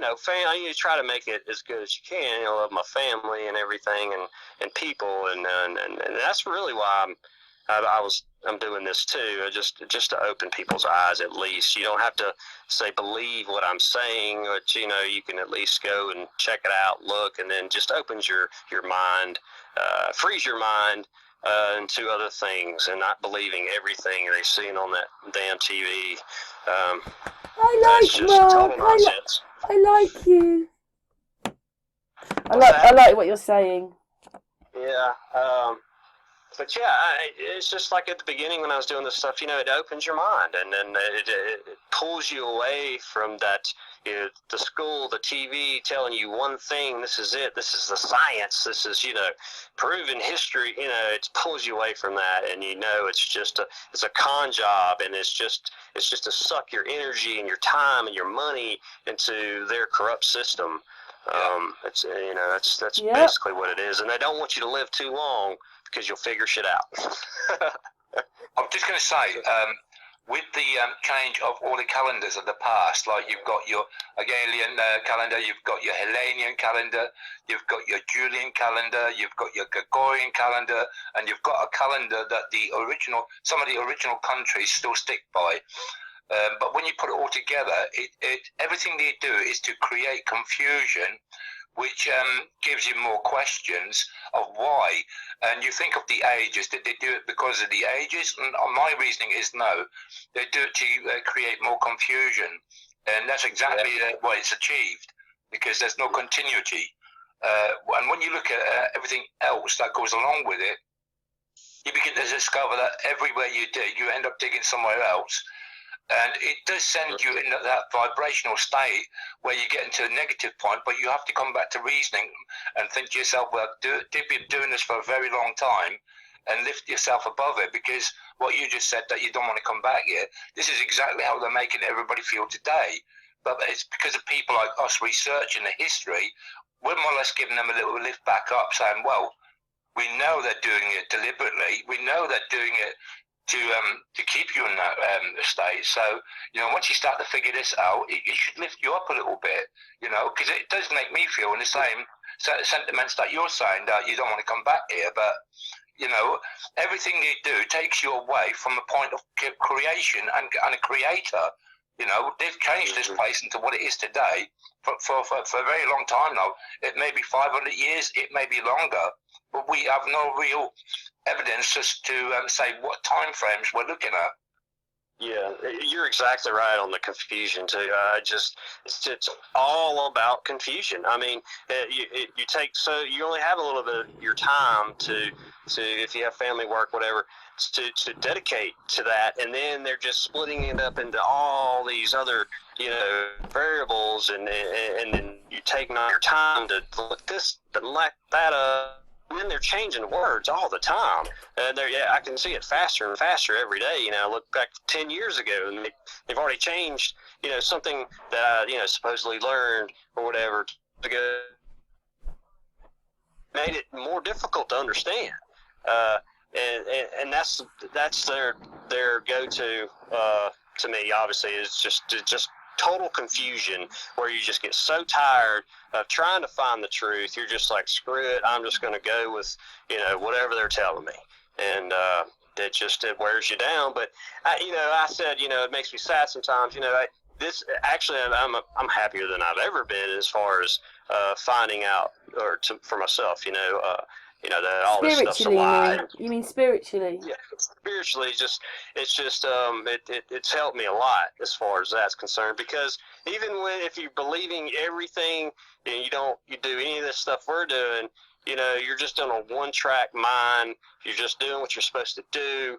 try to make it as good as you can. I love my family and everything, and people, and that's really why I'm doing this too. Just to open people's eyes. At least you don't have to say believe what I'm saying, but you can at least go and check it out, look, and then just opens your mind, frees your mind into other things, and not believing everything they've seen on that damn TV. I like you. I like what you're saying. Yeah. But yeah, it's just like at the beginning when I was doing this stuff, it opens your mind, and then it pulls you away from that, the school, the TV telling you one thing, this is it, this is the science, this is, proven history, it pulls you away from that, and it's a con job, and it's just to suck your energy and your time and your money into their corrupt system. It's that's basically what it is, and they don't want you to live too long, because you'll figure shit out. I'm just going to say, with the change of all the calendars of the past, like you've got your Hegelian calendar, you've got your Hellenian calendar, you've got your Julian calendar, you've got your Gregorian calendar, and you've got a calendar that some of the original countries still stick by. But when you put it all together, everything they do is to create confusion, which gives you more questions of why. And you think of the ages. Did they do it because of the ages? And my reasoning is no. They do it to create more confusion. And that's exactly what it's achieved, because there's no continuity. And when you look at everything else that goes along with it, you begin to discover that everywhere you dig, you end up digging somewhere else. And it does send you into that vibrational state where you get into a negative point, but you have to come back to reasoning and think to yourself, well, they've been doing this for a very long time, and lift yourself above it, because what you just said, that you don't want to come back yet, this is exactly how they're making everybody feel today. But it's because of people like us researching the history, we're more or less giving them a little lift back up, saying, well, we know they're doing it deliberately. We know they're doing it to keep you in that state. So, once you start to figure this out, it should lift you up a little bit, because it does make me feel in the same sentiments that you're saying, that you don't want to come back here. But, everything you do takes you away from the point of creation and a creator. They've changed this place into what it is today for a very long time now. It may be 500 years, it may be longer, but we have no real evidence as to say what time frames we're looking at. Yeah, you're exactly right on the confusion too. It's all about confusion. I mean, you only have a little bit of your time to if you have family work, whatever, to dedicate to that, and then they're just splitting it up into all these other variables, and then you take not your time to look this and like that up. And then they're changing words all the time. I can see it faster and faster every day. Look back 10 years ago, and they've already changed, something that I, supposedly learned or whatever ago, made it more difficult to understand. And that's their go-to to me. Obviously, is just total confusion, where you just get so tired of trying to find the truth. You're just like, screw it, I'm just going to go with whatever they're telling me, and it wears you down. But I said, it makes me sad sometimes. I'm happier than I've ever been as far as finding out for myself. That all this stuff's a lie. You mean spiritually? Yeah, spiritually, it's helped me a lot as far as that's concerned, because even if you're believing everything and you do any of this stuff we're doing, you're just on a one-track mind. You're just doing what you're supposed to do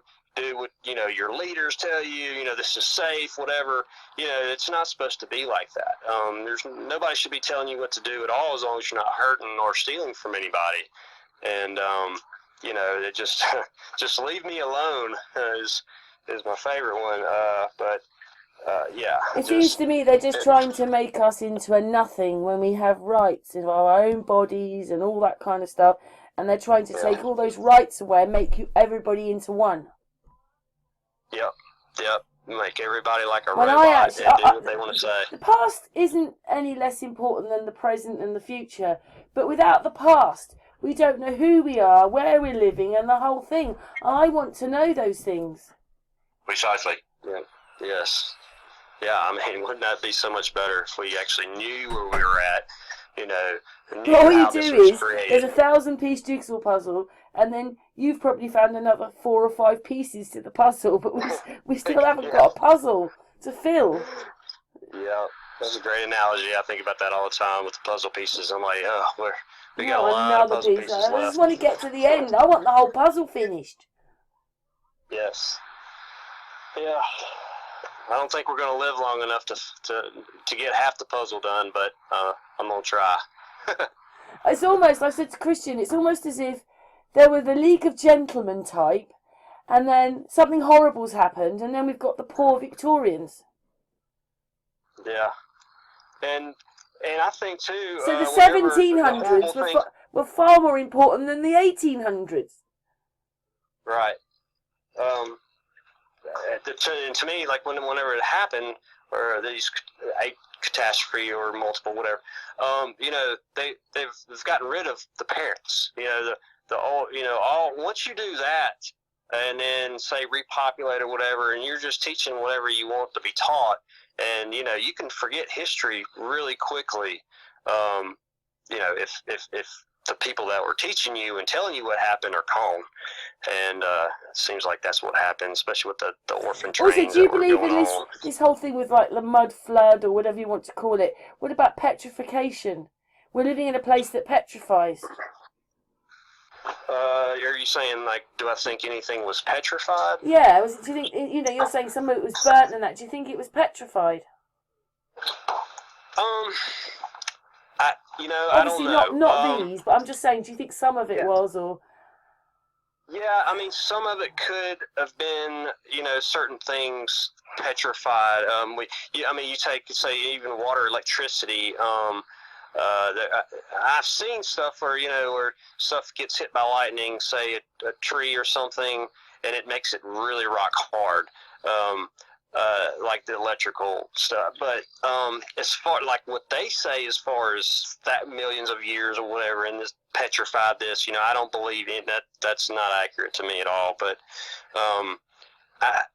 what your leaders tell you. This is safe, whatever. It's not supposed to be like that. Nobody should be telling you what to do at all, as long as you're not hurting or stealing from anybody. And it just leave me alone is my favorite one. It seems to me they're just trying to make us into a nothing when we have rights of our own bodies and all that kind of stuff, and they're trying to take all those rights away and make everybody into one. Yep. Make everybody like a robot and do what they want to say. The past isn't any less important than the present and the future, but without the past, we don't know who we are, where we're living, and the whole thing. I want to know those things. Precisely. Yeah. Yes. Yeah, I mean, wouldn't that be so much better if we actually knew where we were at, knew all you how do this was is, created. there's a 1,000-piece jigsaw puzzle, and then you've probably found another 4 or 5 pieces to the puzzle, but we still haven't got a puzzle to fill. Yeah, that's a great analogy. I think about that all the time with the puzzle pieces. I'm like, we got a lot of puzzle pieces left. I just want to get to the end. I want the whole puzzle finished. Yes. Yeah. I don't think we're going to live long enough to get half the puzzle done, but I'm going to try. It's almost, I said to Christian, it's almost as if there were the League of Gentlemen type, and then something horrible's happened, and then we've got the poor Victorians. Yeah. And I think, too... So the 1700s were far more important than the 1800s. Right. To me, like whenever it happened, or these catastrophe or multiple whatever, they've gotten rid of the parents. Once you do that, and then say repopulate or whatever, and you're just teaching whatever you want to be taught, and you can forget history really quickly. If the people that were teaching you and telling you what happened are gone. And it seems like that's what happened, especially with the orphan trains. Also, do you believe in this whole thing with like the mud flood or whatever you want to call it? What about petrification? We're living in a place that petrifies. Are you saying, like, do I think anything was petrified? Yeah, do you think, you're saying some of it was burnt and that. Do you think it was petrified? I Obviously don't know. not these, but I'm just saying, do you think some of it was, or? Yeah, I mean, some of it could have been, certain things petrified. You take, say, even water, electricity. I've seen stuff where stuff gets hit by lightning, say a tree or something, and it makes it really rock hard. Like the electrical stuff. But as far like what they say, as far as that millions of years or whatever, and this petrified this, I don't believe in that. That's not accurate to me at all. But that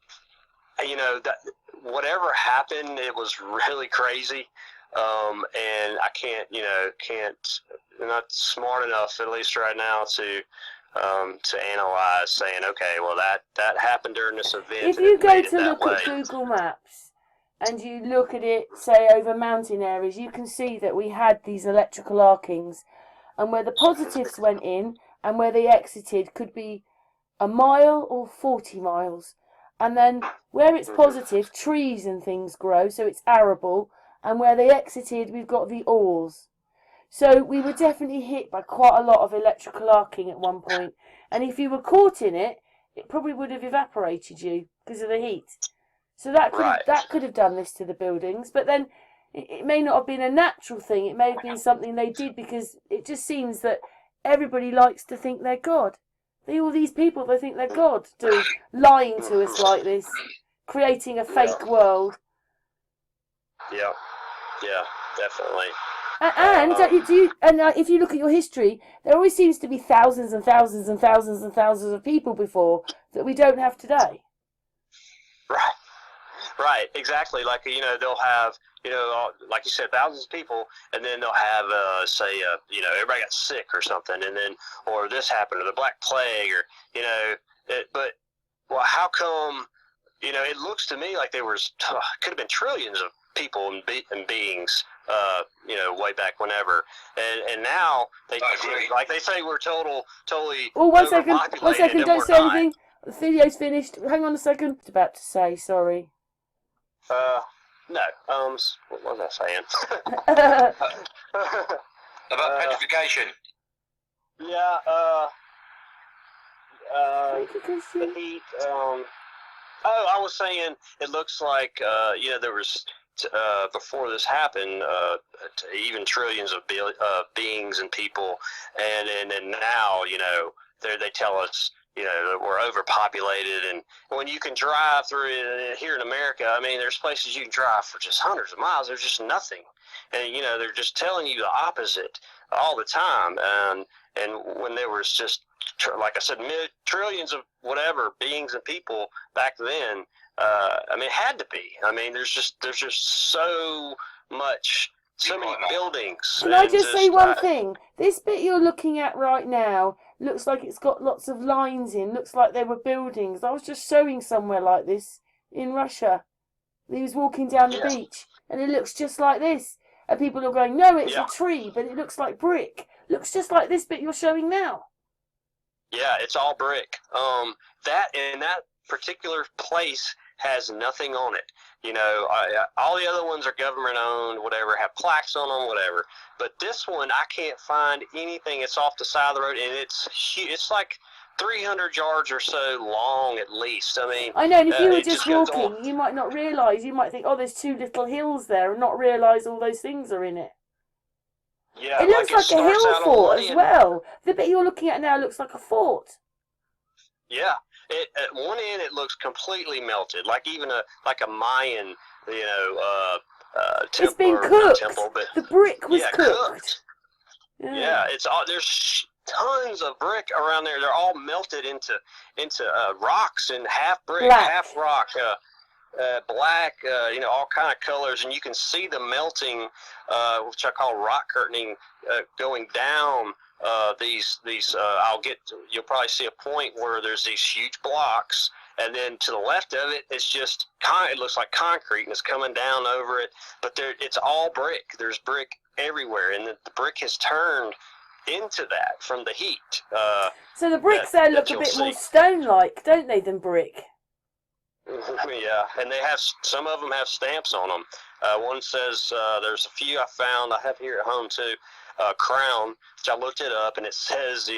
whatever happened, it was really crazy. And I can't, I'm not smart enough, at least right now, to analyze, saying, okay, well, that happened during this event. If you go to look at Google Maps and you look at it, say, over mountain areas, you can see that we had these electrical arkings, and where the positives went in and where they exited could be a mile or 40 miles. And then where it's positive, trees and things grow, so it's arable, and where they exited, we've got the ores. So we were definitely hit by quite a lot of electrical arcing at one point. And if you were caught in it, it probably would have evaporated you because of the heat. So that could have done this to the buildings. But then it may not have been a natural thing. It may have been something they did because it just seems that everybody likes to think they're God. All these people, they think they're God, lying to us like this, creating a fake world. Yeah, definitely. And if you look at your history, there always seems to be thousands and thousands and thousands and thousands of people before that we don't have today. Right, exactly. Like, they'll have, like you said, thousands of people, and then they'll have, say, everybody got sick or something, and then, or this happened, or the Black Plague, or, but, well, how come, it looks to me like there was, could have been trillions of people and beings, way back whenever, and now they say we're totally. Oh, one second, don't say anything. The video's finished. Hang on a second. I was about to say sorry. No. What was I saying? About petrification. Yeah. Thank you, Christian. The heat. I was saying it looks like there was. Before this happened, even trillions of beings and people, and now they tell us that we're overpopulated, and when you can drive through it here in America, I mean, there's places you can drive for just hundreds of miles. There's just nothing, and they're just telling you the opposite all the time, and when there was just like I said, trillions of whatever beings and people back then. I mean, it had to be. I mean, there's just so many buildings. Can I just say one thing? This bit you're looking at right now looks like it's got lots of lines in. Looks like they were buildings. I was just showing somewhere like this in Russia. He was walking down the beach, and it looks just like this. And people are going, no, it's a tree, but it looks like brick. Looks just like this bit you're showing now. Yeah, it's all brick. That particular place has nothing on it. All the other ones are government owned, whatever, have plaques on them, whatever. But this one, I can't find anything. It's off the side of the road, and it's like 300 yards or so long at least. I mean, I know, and if you were just walking, you might not realise. You might think, oh, there's two little hills there, and not realise all those things are in it. Yeah, it looks like a hill fort as well. The bit you're looking at now looks like a fort. Yeah. At one end, it looks completely melted, like even a Mayan, temple. It's been cooked. But the brick was cooked. Yeah, it's all. There's tons of brick around there. They're all melted into rocks and half brick, half rock, black. All kind of colors, and you can see the melting, which I call rock curtaining, going down. You'll probably see a point where there's these huge blocks, and then to the left of it, it's just it looks like concrete, and it's coming down over it. But it's all brick. There's brick everywhere, and the brick has turned into that from the heat. So the bricks there look a bit more stone-like, don't they, than brick? Yeah, and they have, some of them have stamps on them. One says, there's a few I found, I have here at home too, Crown, which I looked it up, and it says,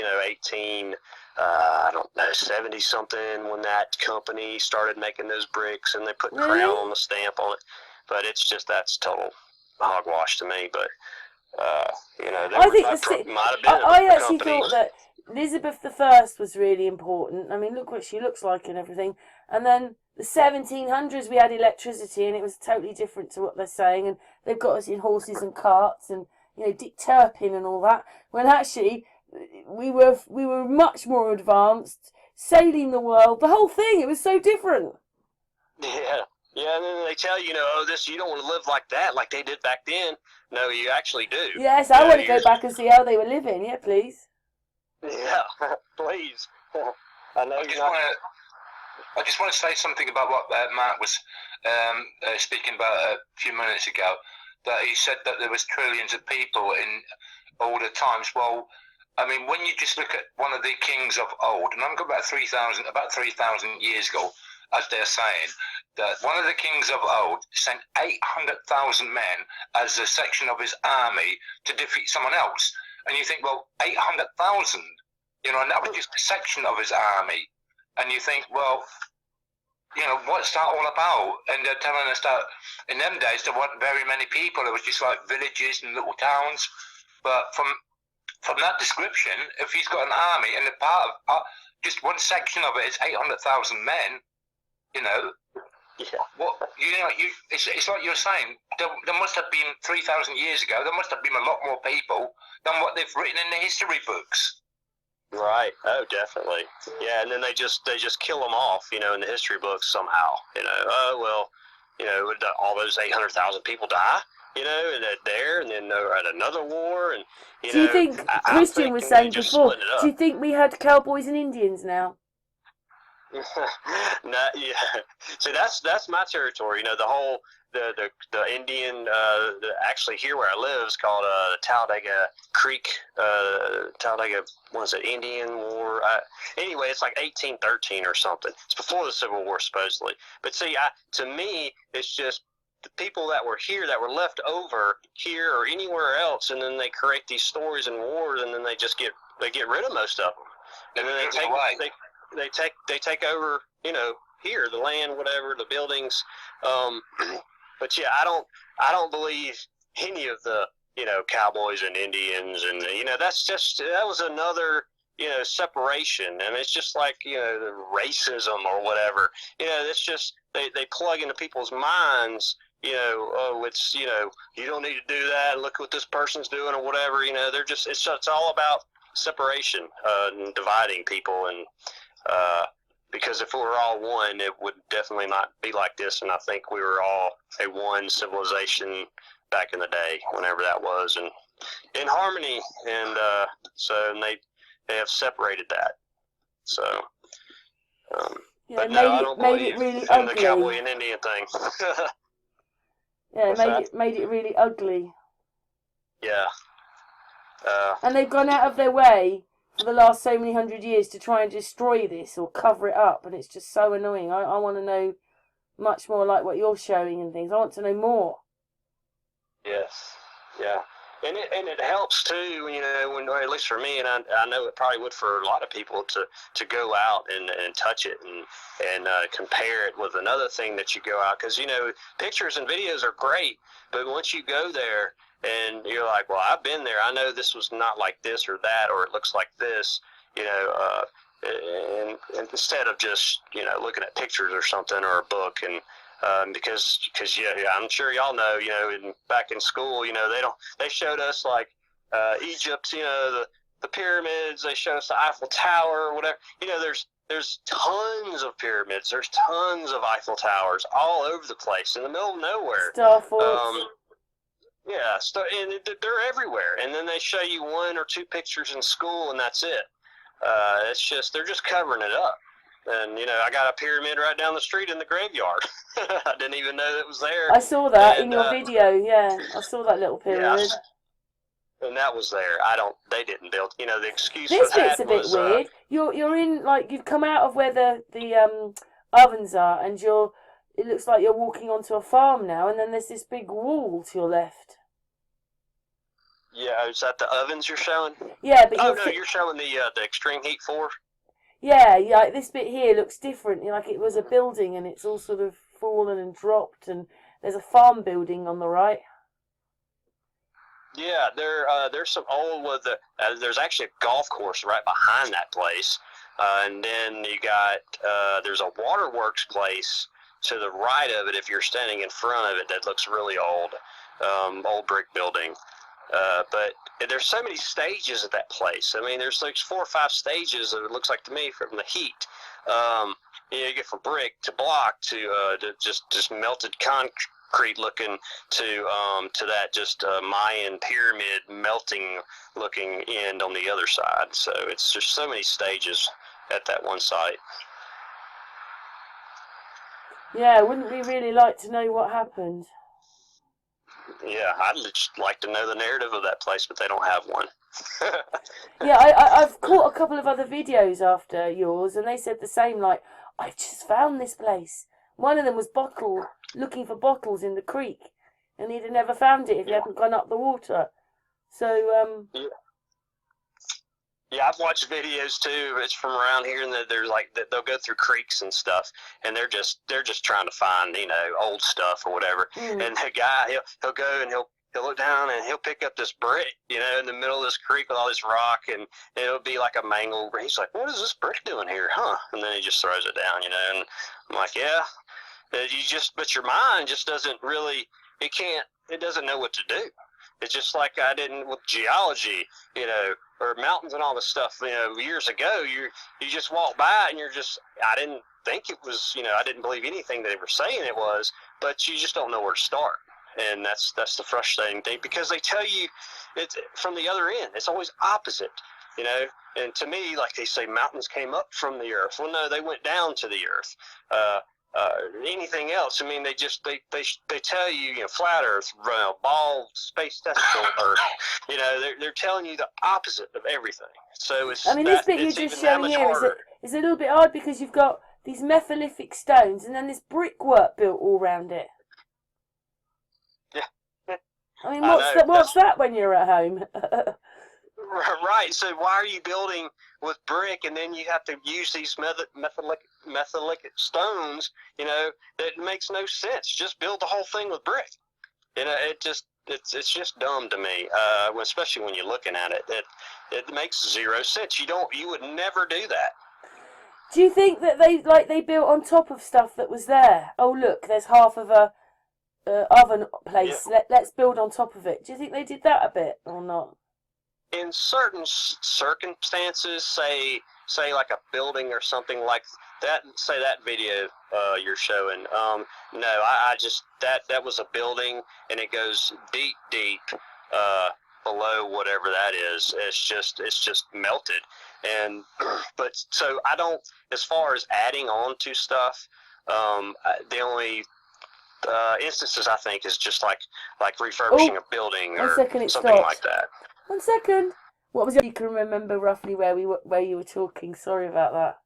70 something when that company started making those bricks, and they put Crown on the stamp on it. But it's just, that's total hogwash to me. But I think I actually thought that Elizabeth I was really important. I mean, look what she looks like and everything. And then the 1700s, we had electricity, and it was totally different to what they're saying. And they've got us in horses and carts, and Dick Turpin and all that. When actually we were much more advanced, sailing the world, the whole thing. It was so different. Yeah. Yeah, and then they tell you, you don't want to live like that, like they did back then. No, you actually do. Yes, I want to go back and see how they were living. Yeah, please. Yeah, please. I know I just want to say something about what Matt was speaking about a few minutes ago. That he said that there was trillions of people in older times. Well, I mean, when you just look at one of the kings of old, and I'm going about 3,000 years ago, as they're saying, that one of the kings of old sent 800,000 men as a section of his army to defeat someone else. And you think, well, 800,000, and that was just a section of his army. And you think, well, what's that all about? And they're telling us that in them days there weren't very many people. It was just like villages and little towns. But from that description, if he's got an army and a part of just one section of it is 800,000 men, yeah. What it's like you're saying. There must have been 3,000 years ago. There must have been a lot more people than what they've written in the history books. Right. Oh, definitely. Yeah, and then they just kill them off, in the history books somehow. All those 800,000 people die. And they're and then they're at another war, and Do you think Christian was saying before? Do you think we had cowboys and Indians now? No, yeah. See, that's my territory. The whole the Indian. Actually, here where I live is called Talladega Creek. Talladega, what is it? Indian War. Anyway, it's like 1813 or something. It's before the Civil War, supposedly. But see, to me, it's just the people that were here, that were left over here or anywhere else, and then they create these stories and wars, and then they get rid of most of them, and then they take over, here, the land, whatever, the buildings. But yeah, I don't believe any of the, cowboys and Indians, and that was another, separation, and it's just like, the racism or whatever. It's just they plug into people's minds. It's you don't need to do that. Look what this person's doing or whatever. They're just it's all about separation and dividing people, and because if we were all one, it would definitely not be like this. And I think we were all a one civilization back in the day, whenever that was, and in harmony. And so they have separated that. So, but no, I don't believe really in ugly. the cowboy and Indian thing. Yeah, made it really ugly. Yeah. And they've gone out of their way for the last so many hundred years to try and destroy this or cover it up, and it's just so annoying. I want to know much more like what you're showing and things. I want to know more. Yes. Yeah. And it helps too, when, or at least for me, and I know it probably would for a lot of people, to go out and touch it and compare it with another thing that you go out, because pictures and videos are great, but once you go there and you're like, well, I've been there, I know this was not like this or that, or it looks like this, and instead of just looking at pictures or something or a book. And because I'm sure y'all know, back in school, they showed us like Egypt, the pyramids, they showed us the Eiffel Tower or whatever. There's tons of pyramids, there's tons of Eiffel Towers all over the place in the middle of nowhere. Star Forts. Yeah, and they're everywhere. And then they show you one or two pictures in school, and that's it. It's just, they're just covering it up. And, I got a pyramid right down the street in the graveyard. I didn't even know that was there. I saw that in And, your video. Yeah, I saw that little yeah, pyramid. and that was there. They didn't build. The excuse This for that bit's a bit was, weird. You're in, like, you've come out of where the ovens are, and it looks like you're walking onto a farm now, and then there's this big wall to your left. yeah, is that the ovens you're showing? Yeah, but You're showing the extreme heat 4. Yeah, like this bit here looks different. Like it was a building, and it's all sort of fallen and dropped, and there's a farm building on the right. Yeah, there's some old there's actually a golf course right behind that place, and then you got there's a waterworks place to the right of it if you're standing in front of it that looks really old, old brick building. But there's so many stages at that place. I mean, there's like 4 or 5 stages. It looks like to me from the heat. You get from brick to block to just melted concrete looking to that just Mayan pyramid melting looking end on the other side. So it's just so many stages at that one site. Yeah, wouldn't we really like to know what happened? Yeah, I'd just like to know the narrative of that place, but they don't have one. Yeah, I've caught a couple of other videos after yours, and they said the same, like, I just found this place. One of them was looking for bottles in the creek, and he'd have never found it if he hadn't gone up the water. So, Yeah, I've watched videos too. It's from around here, and they're like they'll go through creeks and stuff, and they're just trying to find old stuff or whatever. And the guy he'll go and he'll look down and he'll pick up this brick in the middle of this creek with all this rock, and it'll be like a mangled. He's like, "What is this brick doing here, huh?" And then he just throws it down, and I'm like, "Yeah, but your mind just doesn't really. It doesn't know what to do. It's just like I didn't with geology, or mountains and all this stuff, years ago. You just walk by and I didn't think it was, I didn't believe anything they were saying it was, but you just don't know where to start. And that's the frustrating thing, because they tell you it's from the other end. It's always opposite, And to me, like they say, mountains came up from the earth. Well, no, they went down to the earth. Anything else? I mean, they tell you, flat Earth, ball, space testicle Earth. They're telling you the opposite of everything. So it's. I mean, this bit you're just showing here is a little bit odd, because you've got these methylitic stones and then this brickwork built all around it. Yeah. I mean, what's that when you're at home? Right. So why are you building with brick, and then you have to use these methylitic stones? That makes no sense. Just build the whole thing with brick. It's just dumb to me. Especially when you're looking at it, it makes zero sense. You would never do that. Do you think that they built on top of stuff that was there? Oh, look, there's half of a oven place. Yeah. Let's build on top of it. Do you think they did that a bit or not? In certain circumstances, say like a building or something like that, say that video you're showing. No, I just that was a building, and it goes deep below whatever that is. It's just melted, and but so I don't. As far as adding on to stuff, the only instances I think is just like refurbishing a building or something like that. 1 second. What was it? You can remember roughly where you were talking. Sorry about that.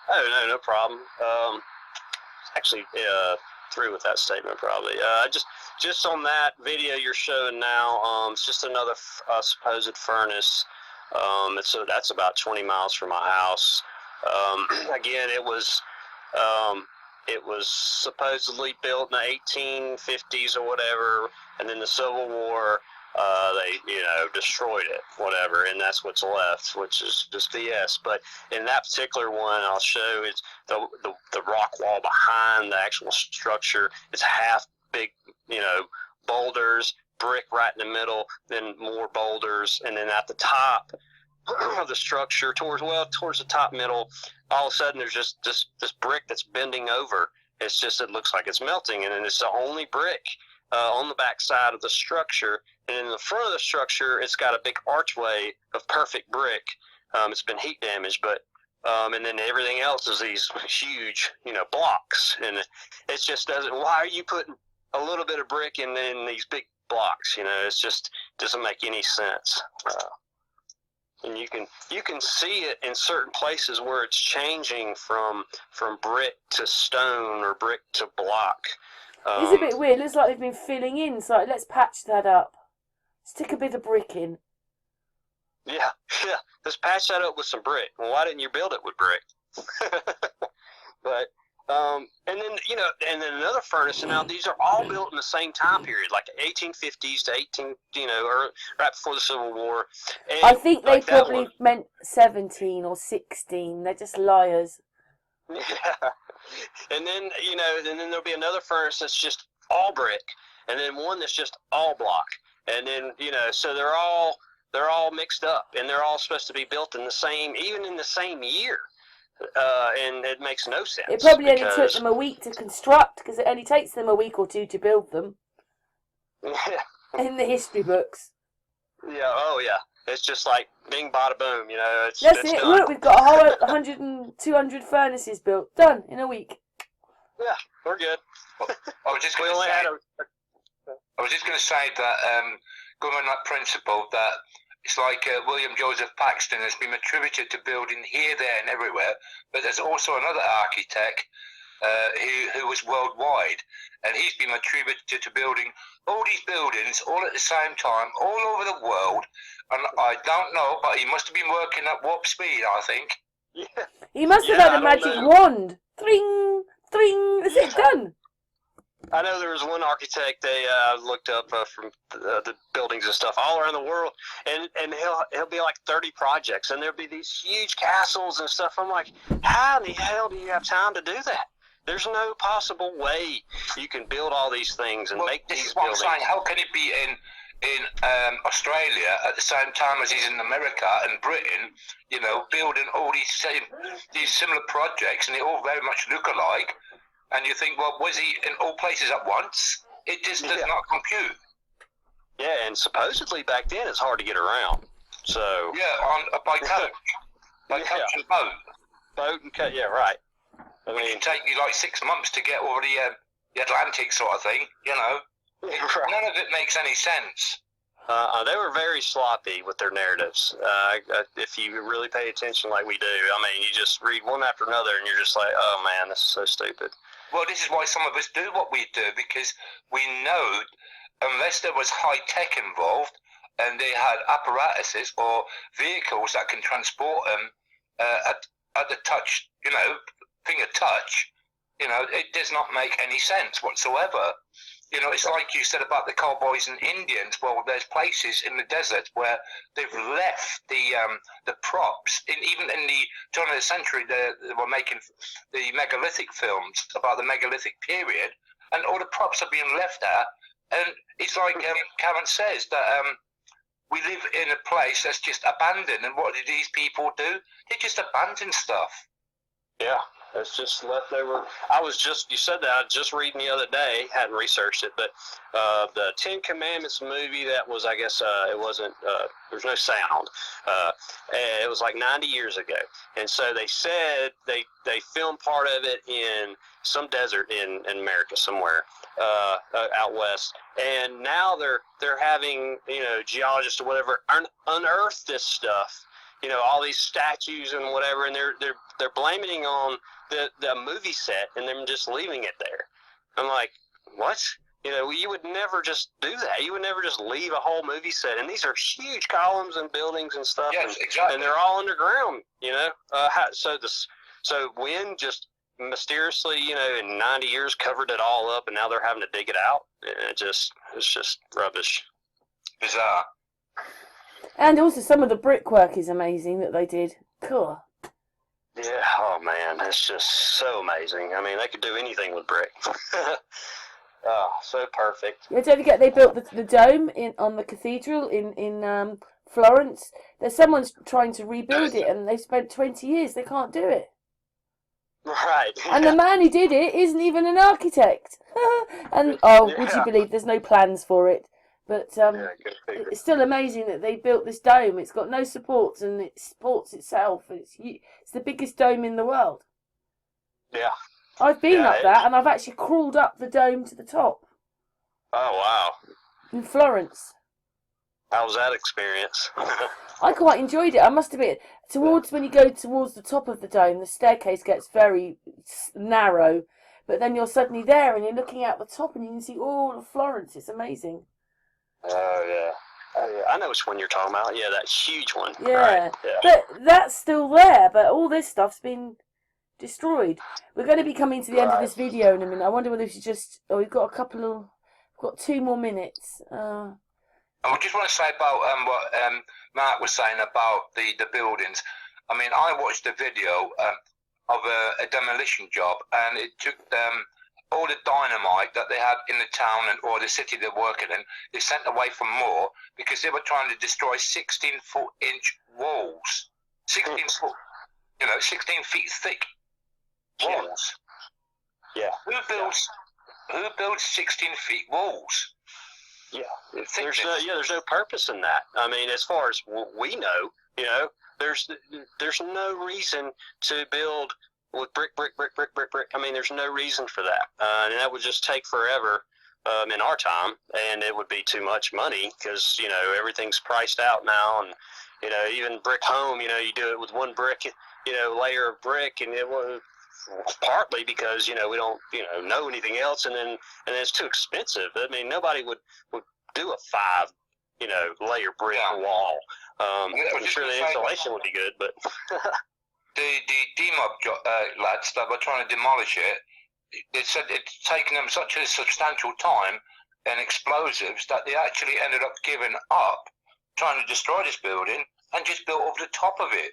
Oh no problem. Actually, through with that statement probably. Just on that video you're showing now. It's just another supposed furnace. So that's about 20 miles from my house. Again, it was supposedly built in the 1850s or whatever, and then the Civil War. They destroyed it, whatever, and that's what's left, which is just BS. But in that particular one, I'll show it's the rock wall behind the actual structure. It's half big, boulders, brick right in the middle, then more boulders, and then at the top of the structure, towards the top middle, all of a sudden there's just this brick that's bending over. It looks like it's melting, and then it's the only brick on the back side of the structure. And in the front of the structure, it's got a big archway of perfect brick. It's been heat damaged, but And then everything else is these huge, blocks, and it just doesn't. Why are you putting a little bit of brick in these big blocks? It's just doesn't make any sense. And you can see it in certain places where it's changing from brick to stone or brick to block. It's a bit weird. It looks like they've been filling in. So let's patch that up. Stick a bit of brick in. Yeah. Let's patch that up with some brick. Well, why didn't you build it with brick? But and then and then another furnace. And now these are all built in the same time period, like 1850s to or right before the Civil War. And I think they like probably meant 17 or 16. They're just liars. Yeah. And then and then there'll be another furnace that's just all brick, and then one that's just all block, and then so they're all mixed up, and they're all supposed to be built in the same year. And it makes no sense. It probably only took them a week to construct, because it only takes them a week or two to build them. Yeah. In the history books. Yeah. Oh, yeah. It's just like bing, bada, boom. It's That's it's it. done. Look, we've got a whole 100 and 200 furnaces built. Done in a week. Yeah, we're good. I was just going to say that going on that principle that it's like William Joseph Paxton has been attributed to building here, there, and everywhere, but there's also another architect who was worldwide, and he's been attributed to building all these buildings all at the same time, all over the world. And I don't know, but he must have been working at warp speed, I think. Yeah. He must have had a magic wand. Tring, tring. Is it done? I know there was one architect they looked up from the buildings and stuff all around the world, and he'll be like 30 projects, and there'll be these huge castles and stuff. I'm like, how in the hell do you have time to do that? There's no possible way you can build all these things and make these buildings. This is what I'm saying. How can it be in Australia at the same time as he's in America and Britain, building all these similar projects, and they all very much look alike? And you think, well, was he in all places at once? It just does not compute. Yeah, and supposedly back then it's hard to get around. So by coach, coach and boat. Boat and coach, yeah, right. I mean, it can take you like 6 months to get over the Atlantic sort of thing. Right. None of it makes any sense. They were very sloppy with their narratives. If you really pay attention like we do, I mean, you just read one after another and you're just like, oh man, this is so stupid. Well, this is why some of us do what we do, because we know unless there was high tech involved and they had apparatuses or vehicles that can transport them at the touch, finger touch, it does not make any sense whatsoever. It's like you said about the cowboys and Indians. Well, there's places in the desert where they've left the props. Even in the turn of the century, they were making the megalithic films about the megalithic period, and all the props are being left there. And it's like Karen says that we live in a place that's just abandoned. And what did these people do? They just abandoned stuff. Yeah. It's just leftover. You said that, I was just reading the other day, hadn't researched it, but the Ten Commandments movie that was, I guess, it wasn't, there's no sound. It was like 90 years ago. And so they said they filmed part of it in some desert in America somewhere, out west. And now they're having, geologists or whatever unearth this stuff. All these statues and whatever, and they're blaming on the movie set and them just leaving it there. I'm like, what? You would never just do that. You would never just leave a whole movie set. And these are huge columns and buildings and stuff. Yes, exactly. And they're all underground. So wind just mysteriously, in 90 years covered it all up, and now they're having to dig it out. It's just rubbish. Bizarre. And also some of the brickwork is amazing that they did. Cool. Yeah, oh man, it's just so amazing. I mean, they could do anything with brick. Oh, so perfect. Yeah, don't forget they built the dome on the cathedral in Florence. Someone's trying to rebuild it, and they've spent 20 years. They can't do it. Right. And the man who did it isn't even an architect. And would you believe there's no plans for it? But Yeah, good figure. it's still amazing that they built this dome. It's got no supports and it supports itself. It's the biggest dome in the world. Yeah. I've been Yeah, up that, and I've actually crawled up the dome to the top Oh, wow. in Florence. How was that experience? I quite enjoyed it. I must admit, when you go towards the top of the dome, the staircase gets very narrow, but then you're suddenly there and you're looking out the top and you can see all of Florence. It's amazing. Oh, yeah. Oh, yeah. I know which one you're talking about. Yeah, that huge one. Yeah, Right. Yeah. but that's still there. But all this stuff's been destroyed. We're going to be coming to the end of this video in a minute. I wonder whether we should just. Oh, we've got we've got 2 more minutes. I just want to say about what Mark was saying about the buildings. I mean, I watched a video of a demolition job, and it took them all the dynamite that they had in the town or the city they're working in. They sent away for more because they were trying to destroy 16-foot-inch walls, 16 foot, 16 feet thick walls. Yeah. Who builds 16 feet walls? Yeah, there's no purpose in that. I mean, as far as we know, there's no reason to build with brick. I mean, there's no reason for that, and that would just take forever in our time, and it would be too much money because everything's priced out now, and even brick home, you do it with one brick, layer of brick, and it was partly because we don't know anything else, and then it's too expensive. I mean, nobody would do a 5 layer brick wall. I'm sure the insulation would be good, but the DMOB lads that were trying to demolish it, they said it's taken them such a substantial time and explosives that they actually ended up giving up trying to destroy this building and just built over the top of it.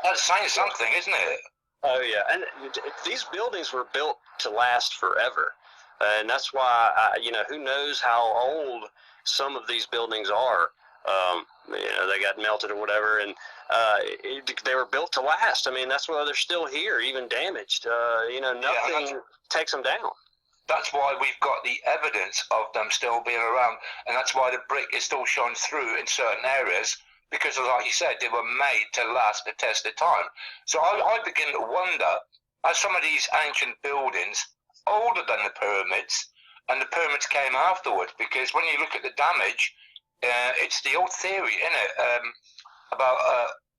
That's saying something, isn't it? Oh, yeah. And these buildings were built to last forever. And that's why, who knows how old some of these buildings are. They got melted or whatever, and they were built to last. I mean, that's why they're still here, even damaged. Nothing takes them down. That's why we've got the evidence of them still being around, and that's why the brick is still showing through in certain areas. Because, like you said, they were made to last the test of time. So I begin to wonder, are some of these ancient buildings older than the pyramids, and the pyramids came afterwards? Because when you look at the damage, it's the old theory, isn't it, about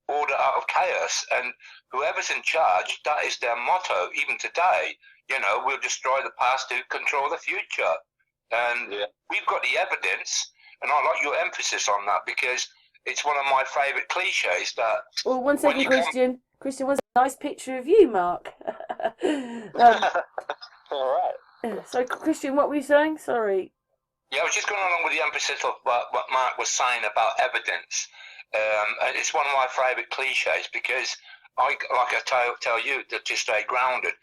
order out of chaos, and whoever's in charge, that is their motto, even today. We'll destroy the past to control the future. And we've got the evidence, and I like your emphasis on that, because it's one of my favourite cliches that... Well, one second, Christian. Christian, what's a nice picture of you, Mark? All right. So, Christian, what were you saying? Sorry. Yeah, I was just going along with the emphasis of what Mark was saying about evidence. And it's one of my favourite cliches because I tell you to stay grounded.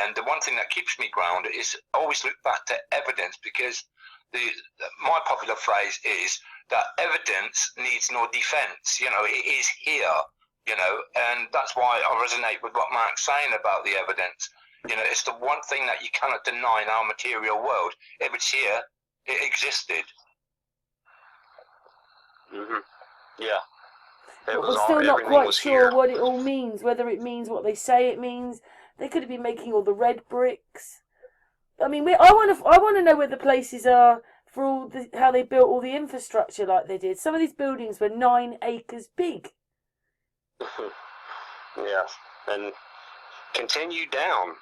And the one thing that keeps me grounded is always look back to evidence, because my popular phrase is that evidence needs no defense. It is here, and that's why I resonate with what Mark's saying about the evidence. It's the one thing that you cannot deny in our material world. If it's here, it existed. Mm-hmm. Yeah. But we're still not quite sure what it all means, whether it means what they say it means. They could have been making all the red bricks. I mean, I want to know where the places are for how they built all the infrastructure like they did. Some of these buildings were 9 acres big. Yeah, and continue down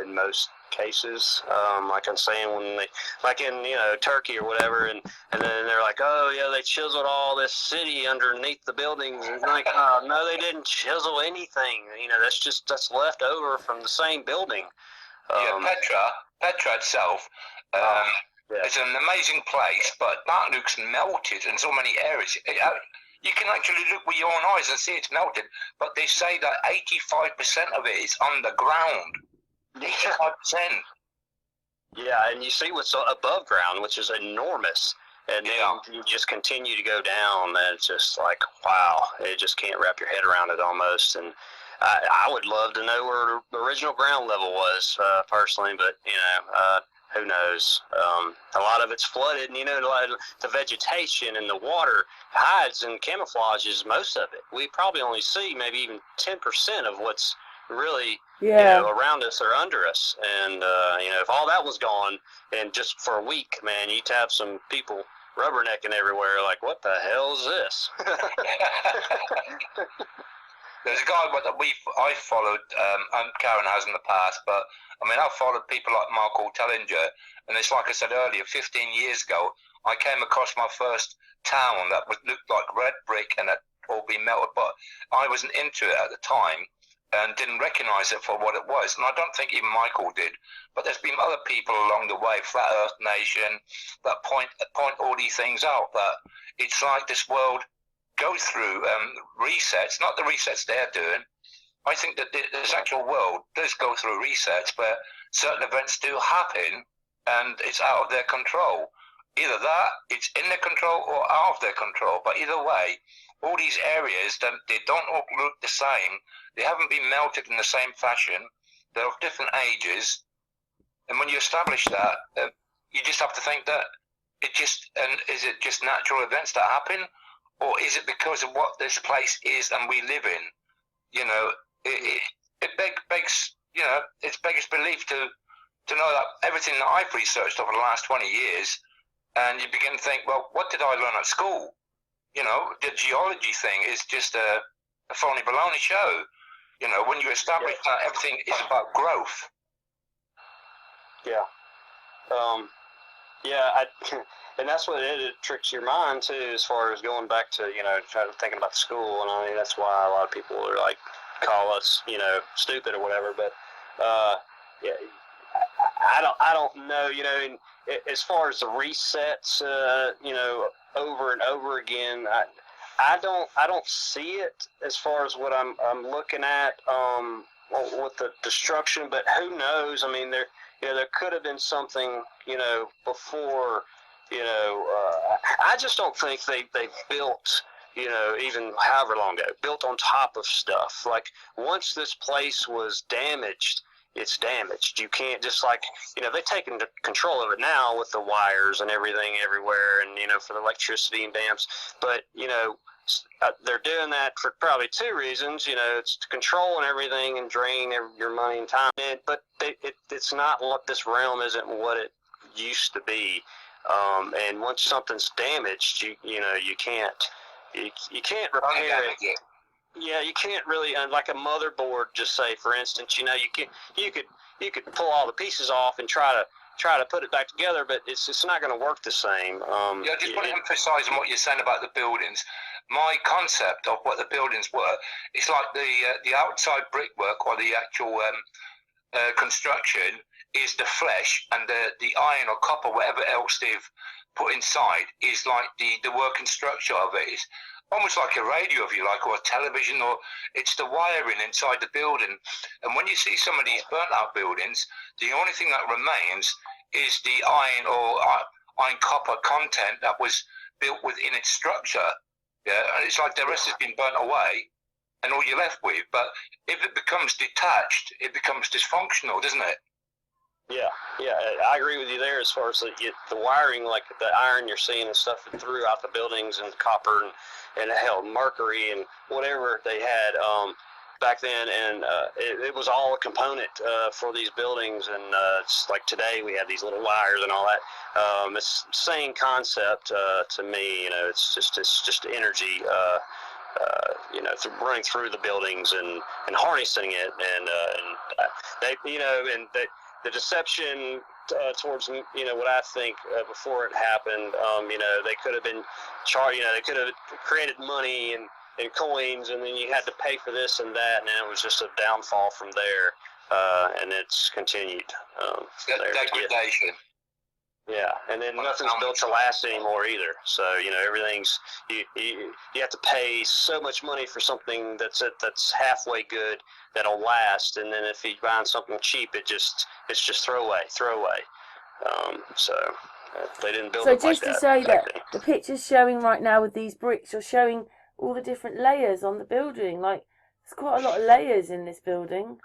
in most cases. Like I'm saying, when they, like in Turkey or whatever, and then they're like, oh yeah, they chiseled all this city underneath the buildings, and like, no, they didn't chisel anything. That's left over from the same building. Petra itself. It's an amazing place, but that looks melted in so many areas. You can actually look with your own eyes and see it's melted, but they say that 85% of it is underground. 85%. Yeah, and you see what's above ground, which is enormous. And then you just continue to go down, and it's just like, wow, it just can't wrap your head around it almost. And I would love to know where the original ground level was, personally, but, who knows? A lot of it's flooded, and a lot of the vegetation and the water hides and camouflages most of it. We probably only see maybe even 10% of what's really around us or under us. And if all that was gone, and just for a week, man, you'd have some people rubbernecking everywhere, like, what the hell is this? There's a guy that I followed, and Karen has in the past, but I mean, I've followed people like Mark Tellinger, and it's like I said earlier, 15 years ago, I came across my first town that looked like red brick and had all been melted, but I wasn't into it at the time and didn't recognize it for what it was, and I don't think even Michael did. But there's been other people along the way, Flat Earth Nation, that point all these things out, that it's like this world goes through resets, not the resets they're doing. I think that this actual world does go through resets where certain events do happen and it's out of their control. Either that, it's in their control, or out of their control. But either way, all these areas, they don't all look the same. They haven't been melted in the same fashion. They're of different ages. And when you establish that, you just have to think that is it just natural events that happen? Or is it because of what this place is and we live in? It begs belief to know that everything that I've researched over the last 20 years, and you begin to think, well, what did I learn at school? The geology thing is just a phony baloney show. When you establish that everything is about growth. Yeah. And that's what it tricks your mind too, as far as going back to thinking about school, and I mean that's why a lot of people are like call us stupid or whatever. But I don't know, and as far as the resets, over and over again, I don't see it as far as what I'm looking at with the destruction. But who knows? I mean, there could have been something before. I just don't think they built, even however long ago, built on top of stuff. Like, once this place was damaged, it's damaged. You can't just they've taken control of it now with the wires and everything everywhere, and, for the electricity and dams. But, they're doing that for probably two reasons. It's to control and everything and drain your money and time. But it's not what this realm isn't what it used to be. And once something's damaged, you can't repair it. Yeah, you can't really, like a motherboard, just say, for instance, you could pull all the pieces off and try to put it back together, but it's not going to work the same. I just want to emphasize on what you're saying about the buildings. My concept of what the buildings were, it's like the outside brickwork or the actual construction is the flesh, and the iron or copper, whatever else they've put inside, is like the working structure of it. It's almost like a radio, if you like, or a television, or it's the wiring inside the building. And when you see some of these burnt out buildings, the only thing that remains is the iron or iron copper content that was built within its structure. Yeah, and it's like the rest has been burnt away, and all you're left with. But if it becomes detached, it becomes dysfunctional, doesn't it? Yeah, I agree with you there as far as the wiring, like the iron you're seeing and stuff throughout the buildings, and copper and hell, mercury and whatever they had back then, and it was all a component for these buildings. And it's like today we have these little wires and all that. It's the same concept to me. It's just energy. Running through the buildings and harnessing it, and the deception towards what I think before it happened. They could have been they could have created money and coins, and then you had to pay for this and that, and then it was just a downfall from there, and it's continued. Degradation. Yeah, and then nothing's built to last anymore either. So everything's you have to pay so much money for something that's halfway good that'll last, and then if you find something cheap, it's just throwaway. So they didn't build it like that. So just to say that the pictures showing right now with these bricks are showing all the different layers on the building. Like, there's quite a lot of layers in this building.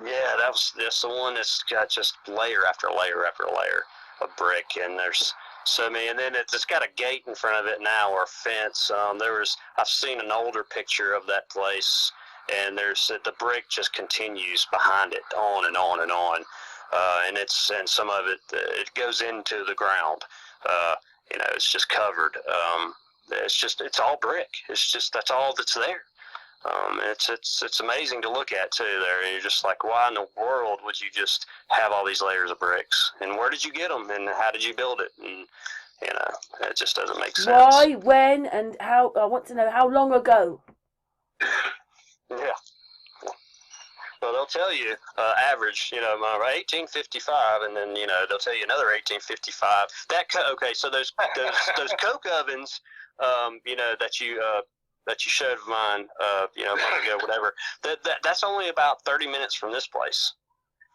Yeah, that's the one that's got just layer after layer after layer of brick, and there's so many. And then it's got a gate in front of it now, or a fence. I've seen an older picture of that place, and the brick just continues behind it, on and on and on, and some of it goes into the ground. It's just covered. It's all brick. That's all that's there. It's amazing to look at too there, and you're just like, why in the world would you just have all these layers of bricks, and where did you get them, and how did you build it, and it just doesn't make sense. Why, when, and how? I want to know how long ago. Yeah. Well, they'll tell you average, 1855, and then they'll tell you another 1855. Okay, so those coke ovens, that you showed of mine, a month ago, whatever. That's only about 30 minutes from this place,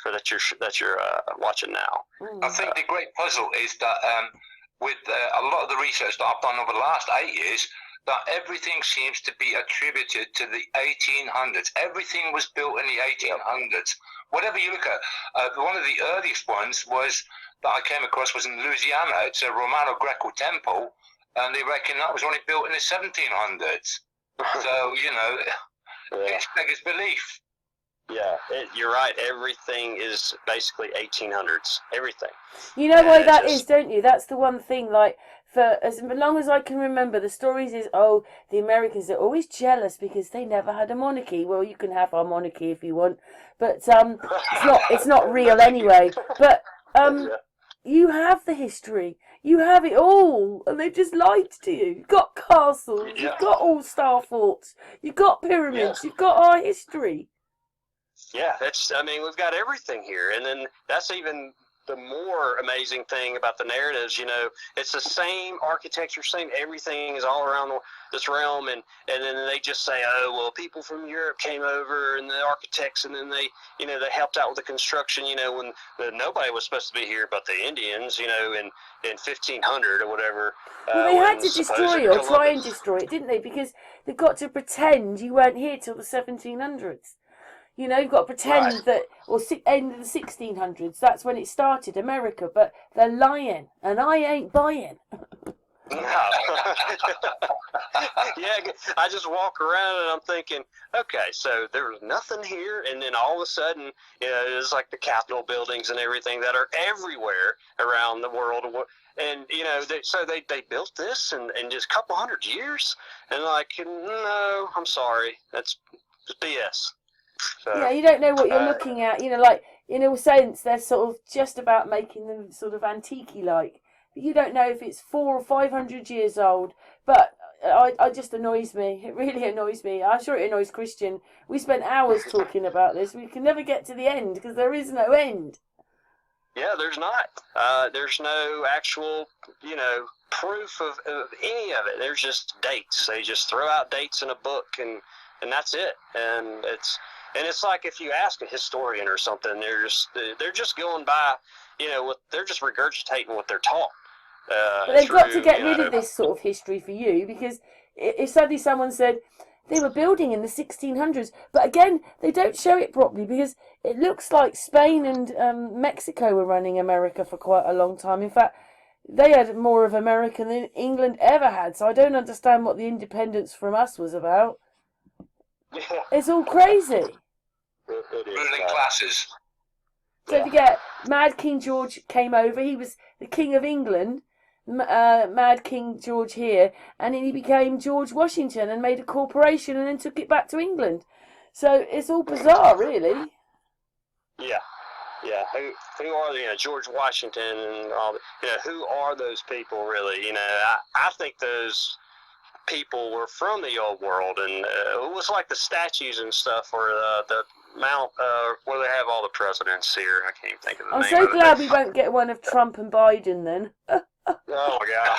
that you're watching now. I think the great puzzle is that with a lot of the research that I've done over the last 8 years, that everything seems to be attributed to the 1800s. Everything was built in the 1800s. Whatever you look at, one of the earliest ones that I came across was in Louisiana. It's a Romano-Greco temple, and they reckon that was only built in the 1700s. So, it's beggars belief. Yeah, you're right. Everything is basically 1800s. Everything. You know why that is, don't you? That's the one thing, like, for as long as I can remember, the stories is, the Americans are always jealous because they never had a monarchy. Well, you can have our monarchy if you want, but it's not real anyway. But you have the history. You have it all, and they've just lied to you. You've got castles, you've got all star forts, you've got pyramids, you've got our history. Yeah, we've got everything here, and then that's even the more amazing thing about the narratives. It's the same architecture, same everything is all around this realm, and then they just say, people from Europe came over, and the architects, and then they helped out with the construction, when nobody was supposed to be here but the Indians, in 1500 or whatever. Well, they had to destroy it, or try and destroy it, didn't they? Because they've got to pretend you weren't here till the 1700s. You've got to pretend that, or end of the 1600s, that's when it started, America, but they're lying, and I ain't buying. No. Yeah, I just walk around and I'm thinking, okay, so there was nothing here, and then all of a sudden, it's like the Capitol buildings and everything that are everywhere around the world. And, so they built this in just a couple hundred years, and no, I'm sorry, that's BS. So, yeah, you don't know what you're looking at. Like, in a sense, they're sort of just about making them sort of antique-like. But you don't know if it's 400 or 500 years old. But it just annoys me. It really annoys me. I'm sure it annoys Christian. We spent hours talking about this. We can never get to the end because there is no end. Yeah, there's not. There's no actual, proof of any of it. There's just dates. They just throw out dates in a book, and that's it. And it's like if you ask a historian or something, they're just going by, they're just regurgitating what they're taught. But they've got to get rid of this sort of history for you, because if suddenly someone said they were building in the 1600s, but again, they don't show it properly because it looks like Spain and Mexico were running America for quite a long time. In fact, they had more of America than England ever had, so I don't understand what the independence from us was about. Yeah. It's all crazy. Ruling classes. Don't forget, Mad King George came over. He was the King of England, Mad King George here, and then he became George Washington and made a corporation and then took it back to England. So it's all bizarre, really. Yeah. Who are George Washington and all? Who are those people really? I think those people were from the old world, and it was like the statues and stuff, or the Mount where they have all the presidents here. I can't even think of the name. I'm so glad we won't get one of Trump and Biden then. Oh my God.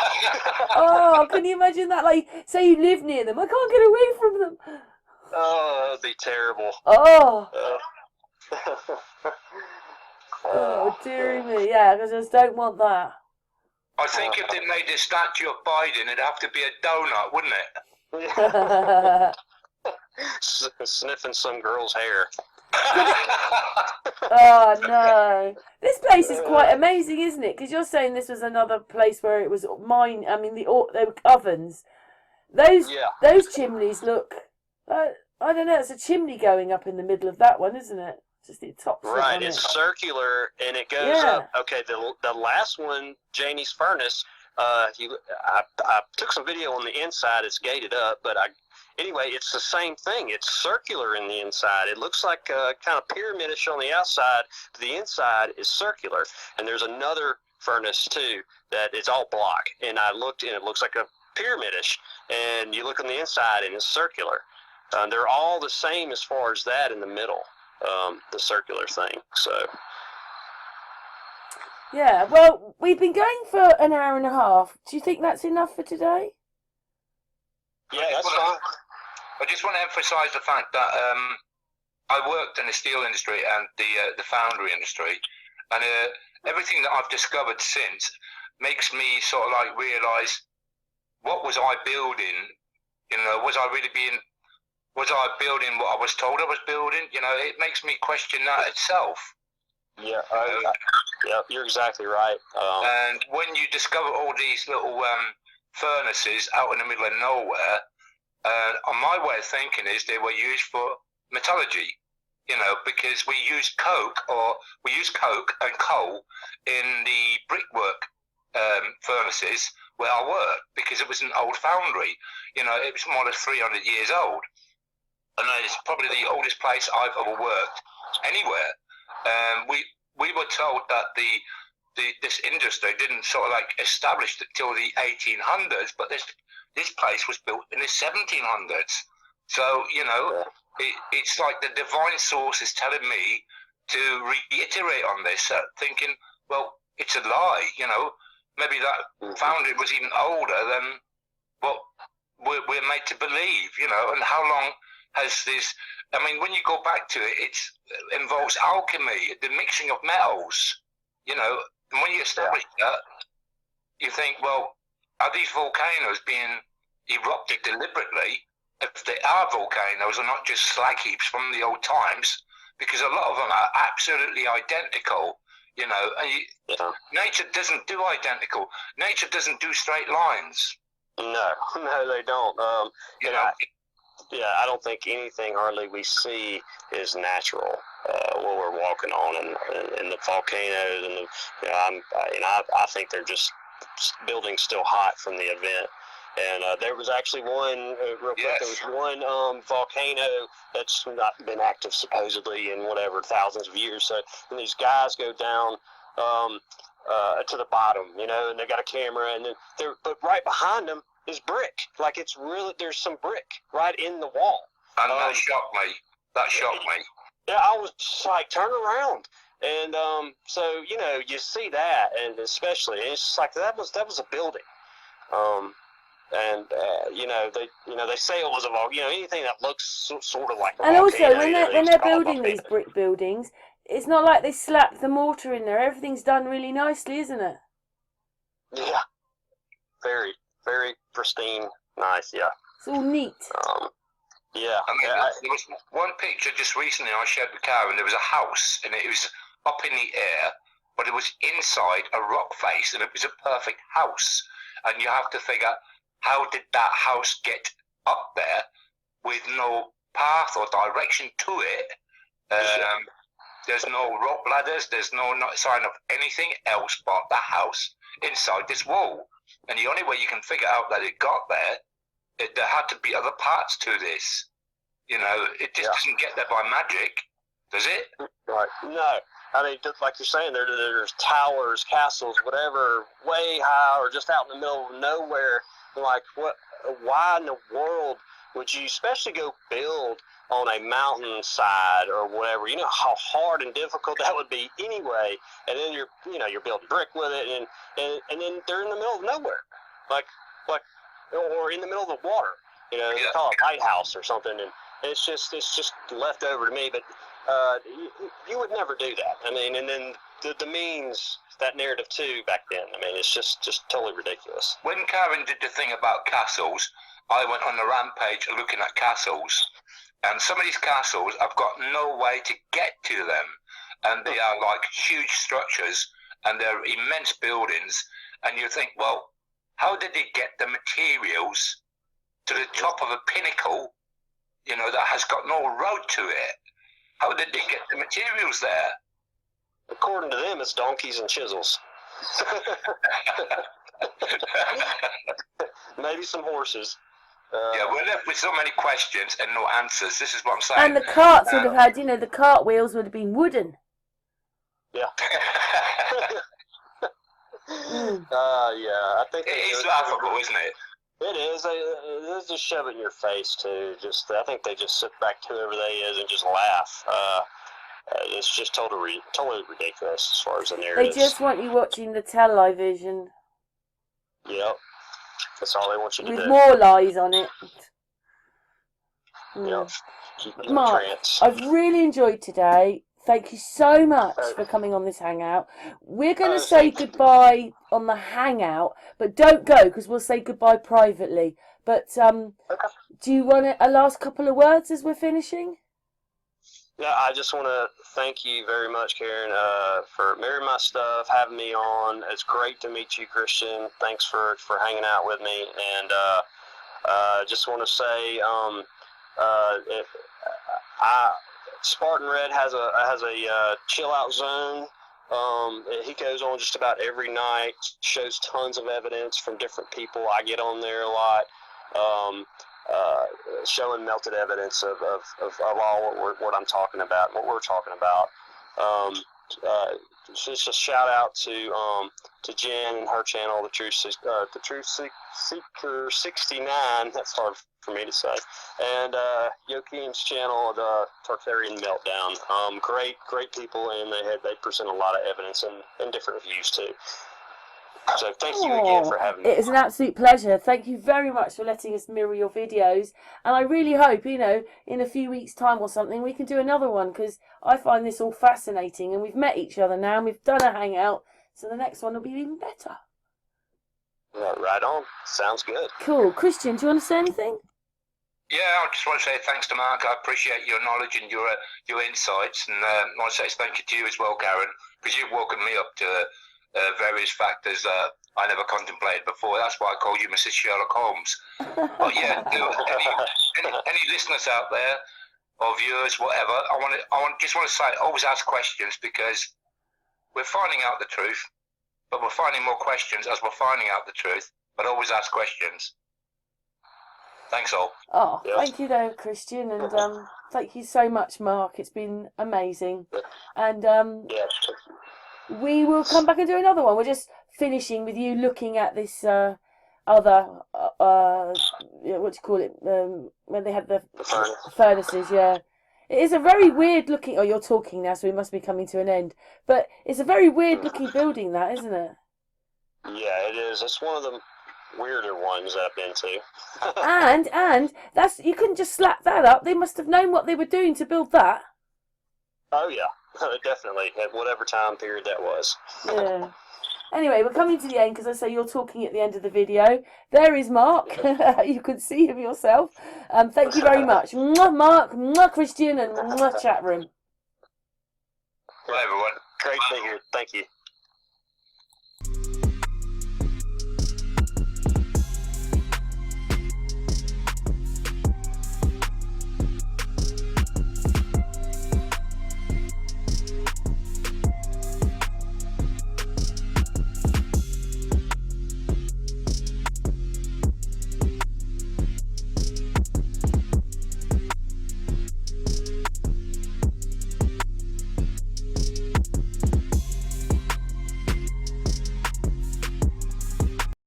Oh, can you imagine that? Like, say you live near them, I can't get away from them. Oh, that'd be terrible. Oh. Oh, dearie me. Yeah, I just don't want that. I think if they made a statue of Biden, it'd have to be a donut, wouldn't it? Sniffing some girl's hair. Oh no! This place is quite amazing, isn't it? Because you're saying this was another place where it was mine. I mean, they were ovens. Those Yeah. those chimneys look. I don't know. It's a chimney going up in the middle of that one, isn't it? Just the top shot Right, on it's it. circular and it goes Yeah. up. Okay, the last one, Janie's furnace. I took some video on the inside. It's gated up, but anyway, it's the same thing. It's circular in the inside. It looks like kind of pyramidish on the outside, but the inside is circular. And there's another furnace too that is all block. And I looked, and it looks like a pyramidish. And you look on the inside, and it's circular. They're all the same as far as that in the middle. The circular thing. So Yeah. Well, we've been going for an hour and a half. Do you think that's enough for today? yeah, that's fine. I just want to emphasise the fact that I worked in the steel industry and the foundry industry, and everything that I've discovered since makes me sort of like realise, what was I building? You know, was I building what I was told I was building? You know, it makes me question that itself. Yeah, yeah, you're exactly right. And when you discover all these little furnaces out in the middle of nowhere, my way of thinking is they were used for metallurgy. You know, because we use coke and coal in the brickwork furnaces where I work, because it was an old foundry. You know, it was more than 300 years old. And it's probably the oldest place I've ever worked anywhere. We were told that this industry didn't sort of like establish until the 1800s, but this place was built in the 1700s. So, you know, it's like the divine source is telling me to reiterate on this, thinking, well, it's a lie. You know, maybe that foundry was even older than what we're made to believe. You know, and how long has this? I mean, when you go back to it, it involves alchemy, the mixing of metals. You know, and when you establish that, you think, well, are these volcanoes being erupted deliberately? If they are volcanoes and not just slag heaps from the old times, because a lot of them are absolutely identical. You know, and nature doesn't do identical. Nature doesn't do straight lines. No, they don't. You know. I don't think anything hardly we see is natural. What we're walking on, and the volcanoes, and I think they're just buildings still hot from the event. And there was actually one, real quick, there was one volcano that's not been active supposedly in whatever thousands of years. So when these guys go down to the bottom, you know, and they got a camera, and then but right behind them is brick. Like, it's really, there's some brick right in the wall. And that shocked me. That shocked me. Yeah, I was just like, turn around. And so, you know, you see that, and especially, it's just like, that was a building. And you know, they say it was a volcano. You know, anything that looks sort of like a and volcano. also, when they're building these brick buildings, it's not like they slap the mortar in there. Everything's done really nicely, isn't it? Yeah, very, very pristine, nice. Yeah, it's all neat. Yeah. I mean, there was one picture just recently I shared with Karen. There was a house, and it was up in the air, but it was inside a rock face, and it was a perfect house. And you have to figure, how did that house get up there with no path or direction to it? There's no rope ladders. There's no sign of anything else but the house inside this wall. And the only way you can figure out that it got there, there had to be other parts to this. You know, it just doesn't get there by magic, does it? Right. No. I mean, just like you're saying, there's towers, castles, whatever, way high or just out in the middle of nowhere. Like, why in the world would you especially go build on a mountainside or whatever? You know how hard and difficult that would be anyway. And then you're building brick with it, and then they're in the middle of nowhere, like, or in the middle of the water. You know, they call it a lighthouse or something, and it's just left over to me. But you would never do that. I mean, and then the means, that narrative too back then. I mean, it's just totally ridiculous. When Karen did the thing about castles, I went on the rampage looking at castles, And some of these castles, I've got no way to get to them. And they are like huge structures, and they're immense buildings. And you think, well, how did they get the materials to the top of a pinnacle, you know, that has got no road to it? How did they get the materials there? According to them, it's donkeys and chisels. Maybe some horses. Yeah, we're left with so many questions and no answers. This is what I'm saying. And the carts would have had, you know, the cart wheels would have been wooden. Yeah. Yeah, I think it is laughable, isn't it? It is. They just shove it in your face too. I think they just sit back to whoever they is and just laugh. It's just totally ridiculous as far as the narrative. They just want you watching the television. Yep. That's all they want you to do. With more lies on it. Yep. Keep you in Mark, trance. I've really enjoyed today. Thank you so much for coming on this hangout. We're going to say goodbye on the hangout, but don't go because we'll say goodbye privately. But do you want a last couple of words as we're finishing? Yeah, I just want to thank you very much, Karen, for marrying my stuff, having me on. It's great to meet you, Christian. Thanks for hanging out with me. And just want to say, Spartan Red has a chill out zone. He goes on just about every night, shows tons of evidence from different people. I get on there a lot. Showing melted evidence of all what I'm talking about, what we're talking about. Just a shout out to Jen and her channel, the Truth Seeker 69. That's hard for me to say. And Joachim's channel, the Tartarian Meltdown. Great people, and they present a lot of evidence and different views too. So thank you again for having me. It is an absolute pleasure. Thank you very much for letting us mirror your videos. And I really hope, you know, in a few weeks' time or something, we can do another one because I find this all fascinating. And we've met each other now and we've done a hangout. So the next one will be even better. Right on. Sounds good. Cool. Christian, do you want to say anything? Yeah, I just want to say thanks to Mark. I appreciate your knowledge and your insights. And I want to say thank you to you as well, Karen, because you've woken me up to various factors that I never contemplated before. That's why I called you Mrs. Sherlock Holmes. But yeah, any listeners out there or viewers, whatever, I just want to say, always ask questions because we're finding out the truth, but we're finding more questions as we're finding out the truth. But always ask questions. Thanks all. Oh, thank you though, Christian, and thank you so much, Mark. It's been amazing. And we will come back and do another one. We're just finishing with you looking at this other, what do you call it, when they had the furnaces, yeah. It is a very weird looking, oh, you're talking now, so we must be coming to an end. But it's a very weird looking building, that, isn't it? Yeah, it is. It's one of the weirder ones I've been to. and that's, you couldn't just slap that up. They must have known what they were doing to build that. Oh, yeah. Definitely, at whatever time period that was. Yeah. Anyway, we're coming to the end because I say you're talking at the end of the video. There is Mark. You can see him yourself. Thank you very much. Mwah, Mark, mwah, Christian, and mwah, chat room. Bye, everyone. Great figure. Thank you.